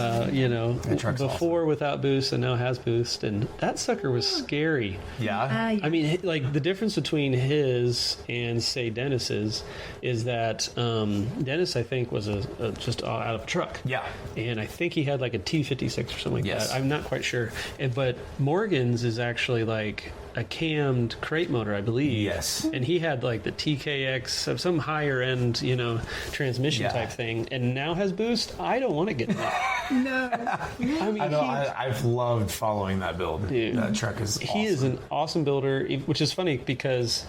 Before awesome. Without boost, and now has boost. And that sucker was scary. Yeah. I mean, like the difference between his and, say, Dennis's is that Dennis, I think, was just out of a truck. Yeah. And I think he had like a T56 or something like that. I'm not quite sure. But Morgan's is actually like a cammed crate motor, I believe. Yes. And he had like the TKX, some higher end, transmission type thing, and now has boost. I don't want to get that. No. I mean, I've loved following that build. Dude, that truck is awesome. He is an awesome builder, which is funny because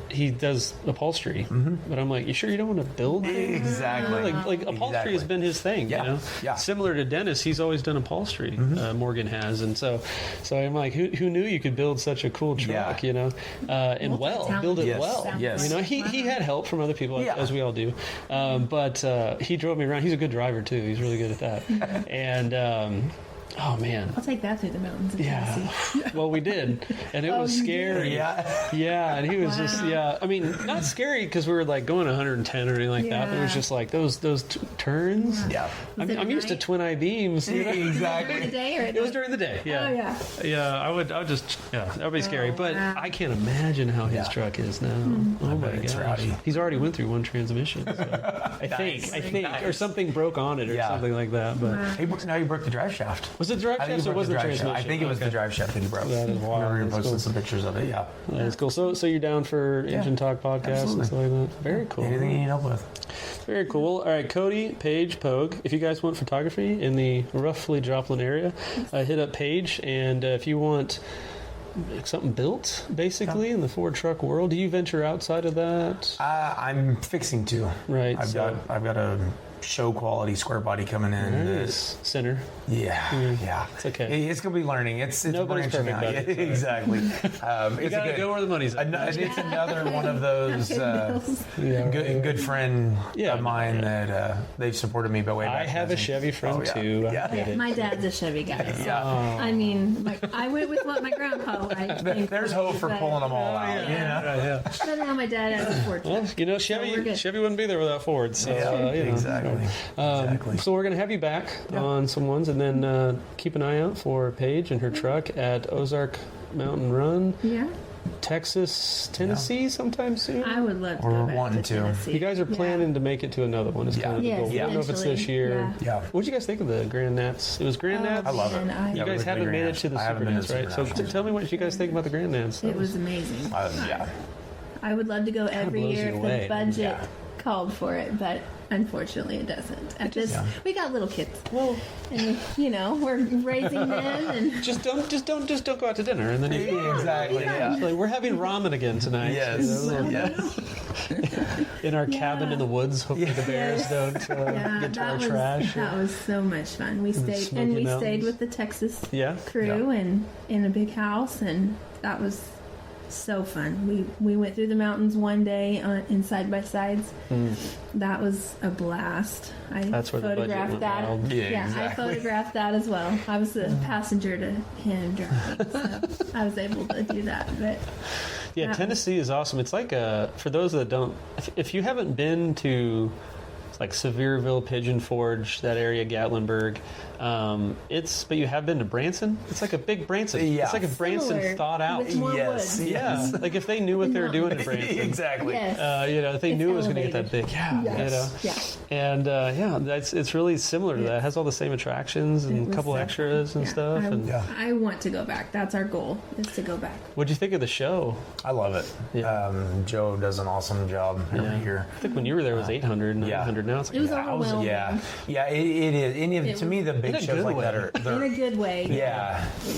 he does upholstery, but I'm like, you sure you don't want to build things? Exactly. Like upholstery has been his thing, Yeah. you know? Yeah. Similar to Dennis, he's always done upholstery, Morgan has. And so I'm like, who knew you could build such a cool truck, you know? And build it Yes. well. Yes. You know, he had help from other people, as we all do. But he drove me around. He's a good driver, too. He's really good at that. And... oh man! I'll take that through the mountains. Of Yeah. Tennessee. Well, we did, and it was scary. Yeah. And he was just I mean, not scary because we were like going 110 or anything like that. But it was just like those turns. Yeah. I'm used to twin eye beams. You know? Exactly. During the day or at It was night? during the day. Yeah. Oh yeah. Yeah, I would just that would be scary. But wow. I can't imagine how his truck is now. Oh my it's gosh. rowdy. He's already went through one transmission. So. I think, or something broke on it or something like that. But Now you broke the drive shaft. was it drive I think shaft you or broke was the it drive transmission? shaft. I think it was the drive shaft that he broke. That is wild. I remember you That's posted cool. some pictures of it. Yeah. That's cool. So you're down for Engine Talk podcast absolutely. and stuff like that. Very cool. Anything you need help with? Very cool. All right, Cody, Paige, Pogue. If you guys want photography in the roughly Joplin area, hit up Paige. And if you want something built, basically, in the Ford truck world, do you venture outside of that? I'm fixing to. Right. I've got a show quality square body coming in. Nice. Center. Yeah. It's okay. It's gonna be learning. It's Nobody's branching perfect, out. buddy. It's all right. Exactly. You gotta go where the money's at. It's another one of those good friend of mine that they've supported me by way back. I have a Chevy friend too. Yeah. I get it. My dad's a Chevy guy. So, Yeah. I mean, I went with what my grandpa liked. There's hope for pulling them all out. You know? But now my dad has a Ford truck. Well, you know, So we're Chevy good. wouldn't be there without Ford. So, you know. Exactly. Exactly. So we're going to have you back on some ones, and then keep an eye out for Paige and her truck at Ozark Mountain Run, Yeah. Texas, Tennessee, sometime soon. I would love to We're go back wanting to to. Tennessee. You guys are planning to make it to another one. Is kind of the Yes, goal. I don't know if it's this eventually, year. Yeah. What did you guys think of the Grand Nats? It was Grand Nats. I love it. And You guys haven't made it to the I Super haven't been to Nats, the right? Super So Nats. tell me what you guys think about the Grand Nats. It was amazing. Yeah. I would love to go every blows year you if away. the budget Yeah. called for it, but unfortunately it doesn't. At this, we got little kids. Well, And we're raising them, and just don't go out to dinner, and then you Exactly. Yeah. like, we're having ramen again tonight. Yes. You know, Yes. in our cabin in the woods. Hopefully the bears don't get to our trash. that was so much fun. We stayed Smoky Mountains. stayed with the Texas Yeah. crew and in a big house, and that was so fun. We went through the mountains one day in side by sides. That was a blast. I That's where the budget photographed went that. wild. Yeah, I exactly. photographed that as well. I was the passenger to him driving, so I was able to do that. But Yeah, Tennessee is awesome. It's like for those that don't, if you haven't been to like Sevierville, Pigeon Forge, that area, Gatlinburg, but you have been to Branson. It's like a big Branson. Yeah. It's like if Branson Similar, thought out. with more Yes. woods. Yeah, like if they knew what they were doing in Branson. Exactly. Yes. If they It's knew it was going to get that elevated. big, yeah, Yes. Yeah. and it's really similar to that. It has all the same attractions and It a was couple so extras fun. and stuff. And I want to go back. That's our goal, is to go back. what'd you think of the show? I love it. Yeah. Joe does an awesome job every year. I think when you were there it was 800, 900. Now it's like It was I was- overwhelming. yeah, it is. To me, the big in a shows good like that way. are In a good way.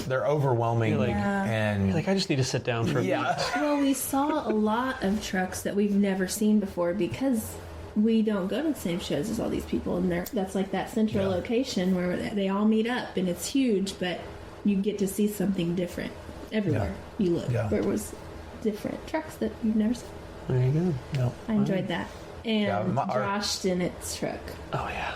they're overwhelming. You're like- and You're like, I just need to sit down for a minute. Well, we saw a lot of trucks that we've never seen before because we don't go to the same shows as all these people, and that's like that central location where they all meet up, and it's huge. But you get to see something different everywhere you look. Yeah. There was different trucks that you've never seen. There you go. No. I enjoyed that. And our- Josh Stinnet's truck. Oh yeah.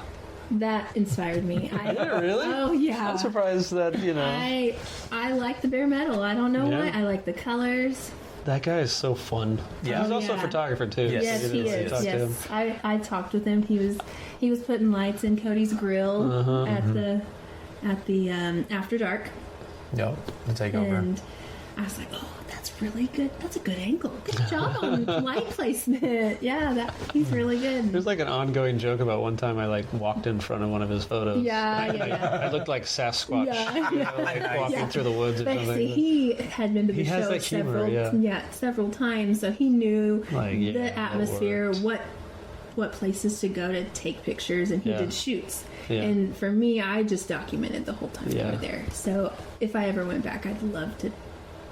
That inspired me. Did it really? Oh yeah. I'm surprised that I like the bare metal. I don't know Yeah. why. I like the colors. that guy is so fun. Yeah. He's also a yeah. photographer too. Yes. Yes, so he you know, is. talk to him. Yes, I talked with him. He was putting lights in Cody's grill at the After Dark, No, the takeover. and I was like, oh, that's really good. That's a good angle. Good job on light placement. Yeah, he's really good. There's like an ongoing joke about one time I like walked in front of one of his photos. Yeah. I looked like Sasquatch, Yeah. like walking Yeah. through the woods or But something. see, he had been to the He has show that humor, several times, so he knew Like, yeah, the that atmosphere, worked. what places to go to take pictures, and he Yeah. did shoots. Yeah. And for me, I just documented the whole time we Yeah. were there. So if I ever went back, I'd love to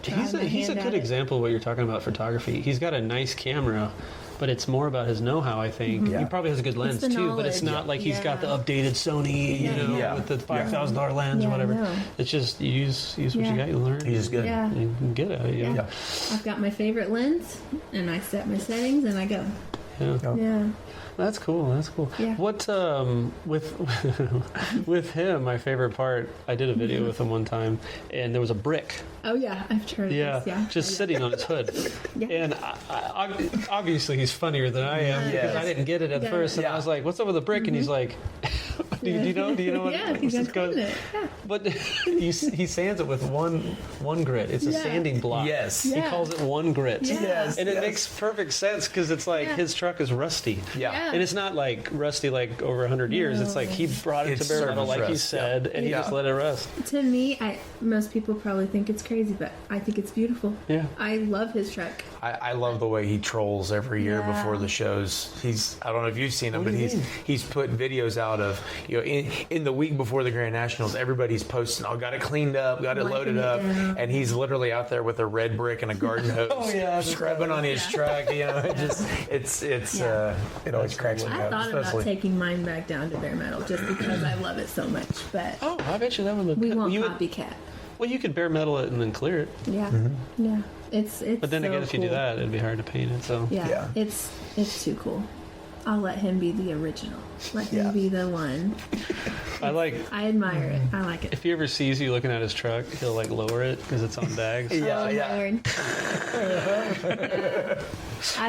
He's my a hand good at it. example of what you're talking about photography. He's got a nice camera, but it's more about his know-how, I think. Yeah. He probably has a good lens the too, but it's knowledge. not like he's got the Yeah. updated Sony, Yeah. with the $5,000 lens or Yeah, whatever. no. It's just you use what Yeah. you got, you learn. He's just good. Yeah. You can get it. You know? Yeah. I've got my favorite lens, and I set my settings, and I go. Yeah. Yeah. That's cool. That's cool. Yeah. What with with him? My favorite part. I did a video with him one time, and there was a brick. Oh yeah, I've heard Yeah, this. Yeah. just sitting on his hood. Yeah. And obviously he's funnier than I am because I didn't get it at Yeah. first. And I was like, "What's up with the brick?" And he's like, do you know what Yeah, what's he's this got called?" it. Yeah. But he sands it with one grit. It's a Yeah. sanding block. Yes. He Yeah. calls it one grit. Yeah. Yes. And it yes. makes perfect sense because it's like Yeah. his truck is rusty. Yeah. Yeah. And it's not like rusty like over 100 years. It's like he brought it It's to bare metal, surface like he rust, said, and he Yeah. just let it rust. To me, most people probably think it's crazy, but I think it's beautiful. Yeah. I love his truck. I love the way he trolls every year Yeah. before the shows. I don't know if you've seen him, What but do you mean? he's put videos out of in the week before the Grand Nationals, everybody's posting, "Oh, got it cleaned up, got it Wiping loaded it up," down. and he's literally out there with a red brick and a garden hose, scrubbing on his truck. It always cracks me I up. thought about especially- taking mine back down to bare metal just because I love it so much, but Oh, I bet you that would look we good. won't You would- copycat. Well, you could bare metal it and then clear it. Yeah, yeah. It's. But then so again, if you do cool. that, it'd be hard to paint it. So Yeah, Yeah. it's too cool. I'll let him be the original. Let Yeah. him be the one. I like. I admire it. I like it. If he ever sees you looking at his truck, he'll like lower it because it's on bags, Yeah, Oh, yeah. my Lord.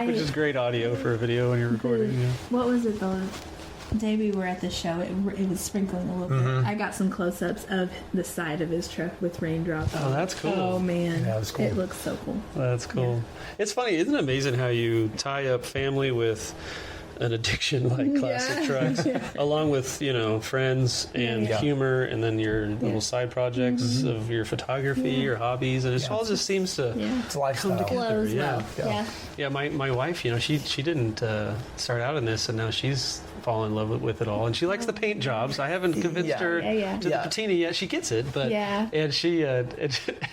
which is great audio for a video when you're recording. Yeah. What was it the day we were at the show? It was sprinkling a little bit. I got some close-ups of the side of his truck with raindrops. Oh, that's cool. Oh man, Yeah, that's cool. It looks so cool. That's cool. It's funny, isn't it amazing how you tie up family with an addiction like classic trucks, along with friends and Yeah. humor, and then your little side projects of your photography, your hobbies, and it all just seems to Yeah, It's a lifestyle. Come together. flows yeah. well. Yeah. Yeah, my wife, she didn't start out in this, and now she's fallen in love with it all, and she likes the paint jobs. I haven't convinced Yeah. her Yeah. to Yeah. the patina yet. She gets it, but Yeah. and she and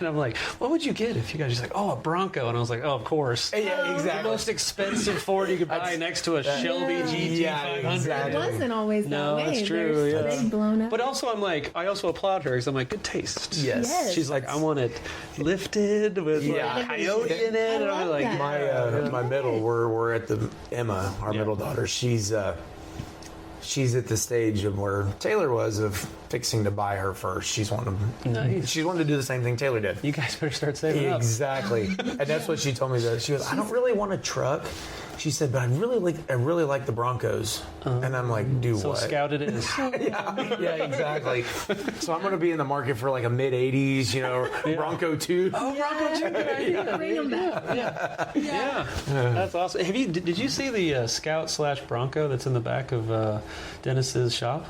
I'm like, what would you get if you guys? She's like, oh, a Bronco, and I was like, oh, of course. Yeah, The exactly. most expensive Ford you could buy next to a Shelby Yeah. GT Yeah, 500. exactly. It wasn't always that No, way. that's true, There's- yeah. They've blown up. But also, I also applaud her because I'm like, good taste. Yes. Yes. She's like, I want it lifted with Yeah. like coyote in it. I And I'm love like, that. My middle, we're at the Emma, our Yeah. middle daughter. She's at the stage of where Taylor was of fixing to buy her first. She's wanting Nice. to do the same thing Taylor did. you guys better start saving up. Exactly, and that's what she told me. That she goes, I don't really want a truck. She said, but I really like the Broncos. And I'm like, do So what? Scout it is. Yeah, exactly. So I'm going to be in the market for like a mid '80s, Bronco 2. Oh, Bronco 2, good idea. Bring them back. Yeah, that's awesome. Did you see the Scout/Bronco that's in the back of Dennis's shop?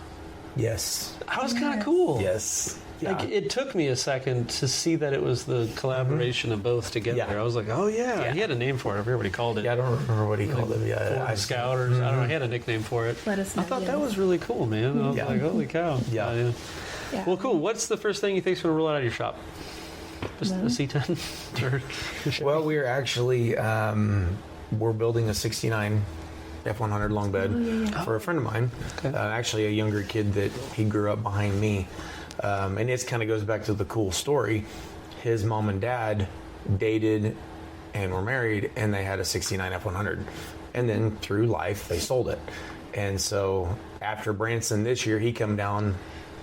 Yes. That was kind of cool. Yes. Yeah. Like it took me a second to see that it was the collaboration of both together. Yeah. I was like, oh yeah. Yeah. He had a name for it. I forget what he called it. Yeah, I don't remember what he called it. Yeah, Ford Scout or I don't know. He had a nickname for it. Let us I know, thought yeah. that was really cool, man. I was Yeah. like, holy cow. Yeah. Yeah. Well, cool. What's the first thing you think's going to roll out of your shop? Just a C10? Or- Well, we're actually we're building a '69 F100 long bed for a friend of mine. Okay. Actually, a younger kid that he grew up behind me, and this kind of goes back to the cool story. His mom and dad dated and were married, and they had a '69 F100, and then through life they sold it. And so after Branson this year, he come down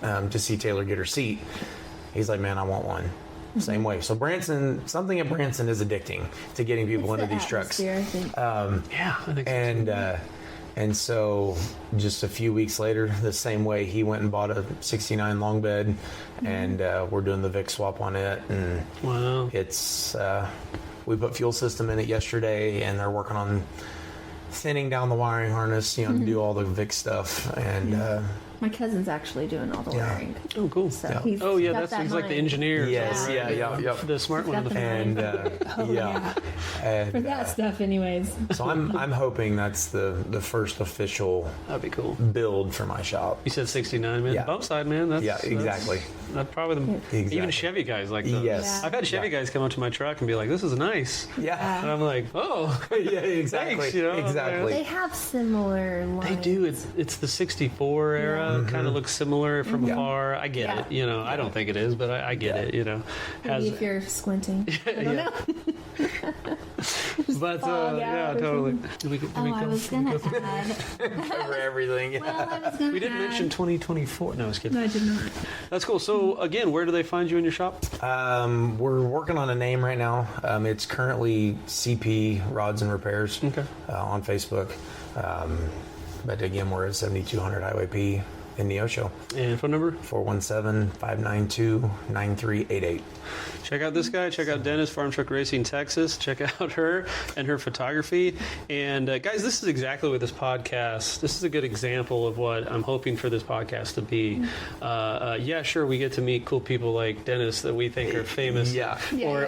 to see Taylor get her seat. He's like, man, I want one. Same way. So something at Branson is addicting to getting people It's into the these trucks. atmosphere, I think. yeah, I think so. And so just a few weeks later, the same way, he went and bought a '69 long bed, and we're doing the Vic swap on it. And Wow. it's we put fuel system in it yesterday, and they're working on thinning down the wiring harness, to do all the Vic stuff. And My cousin's actually doing all the wiring. Oh, cool. So Yeah. he's Oh, yeah, got he's that like the mind. engineer. Yes, right? yeah. The smart one. got the And yeah. And, For that stuff, anyways. so I'm hoping that's the first official That'd be cool. build for my shop. You said 69, man. Yeah. Bump side, man. That's Exactly. That's probably the Exactly. even Chevy guys like those. Yes. I've had Chevy guys come up to my truck and be like, "This is nice," Yeah. and I'm like, "Oh, Yeah, exactly. Thanks, you know, exactly. They have similar lines. they do." It's the '64 era. Kind of looks similar from afar. I get it. You know, I don't think it is, but I get it. You know, Maybe if you're squinting. I don't know. but fog yeah, out or totally. I was going to add. Cover everything. Well, I was going to We didn't mention 2024. No, I was kidding. No, I did not. That's cool. So again, where do they find you in your shop? We're working on a name right now. It's currently CP Rods and Repairs on Facebook. But again, we're at 7200 Highway P in Neosho. And phone number? 417-592-9388. Check out this guy. Check out Dennis, Farm Truck Racing, Texas. Check out her and her photography. And guys, this is exactly what this is a good example of what I'm hoping for this podcast to be. Yeah, sure, we get to meet cool people like Dennis that we think are famous. Yeah.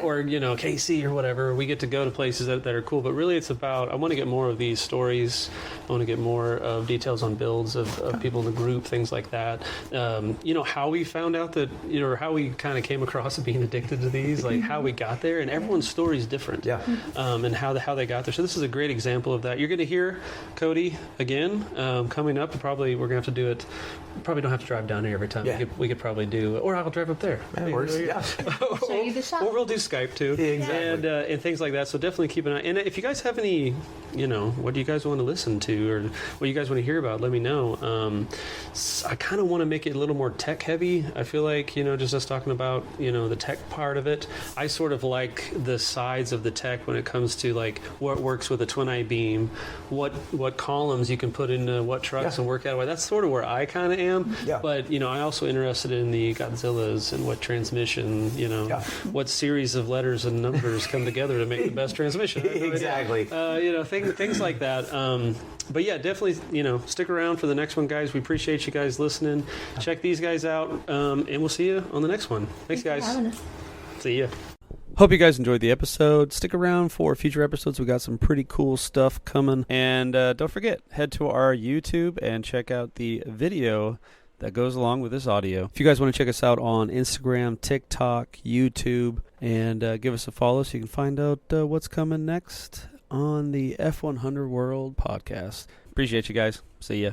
Or you know, KC or whatever. We get to go to places that are cool. But really it's about, I want to get more of these stories. I want to get more of details on builds of people in the group, things like that. You know, how we found out that, you know, or how we kind of came across being addicted to these, like how we got there, and everyone's story is different. Yeah. And how they got there. So this is a great example of that. You're going to hear Cody again coming up. Probably we're going to have to do it. Probably don't have to drive down here every time. Yeah. We could probably do, or I'll drive up there. That works. Yeah. Show you the shop. Or we'll do Skype too. Exactly. And things like that. So definitely keep an eye. And if you guys have any, you know, what do you guys want to listen to, or what you guys want to hear about, let me know. I kind of want to make it a little more tech heavy. I feel like, you know, just us talking about, you know, the tech part of it. I sort of like the sides of the tech when it comes to like what works with a twin I-beam, what columns you can put into what trucks and work out. That's sort of where I kind of am. Yeah. But, you know, I'm also interested in the Godzillas and what transmission, you know, what series of letters and numbers come together to make the best transmission. Exactly. You know, things like that. But yeah, definitely, you know, stick around for the next one, guys. We appreciate you guys listening. Check these guys out, and we'll see you on the next one. Thanks, guys. For having us. See ya. Hope you guys enjoyed the episode. Stick around for future episodes. We got some pretty cool stuff coming. And don't forget, head to our YouTube and check out the video that goes along with this audio. If you guys want to check us out on Instagram, TikTok, YouTube, and give us a follow so you can find out what's coming next on the F100 World podcast. Appreciate you guys. See ya.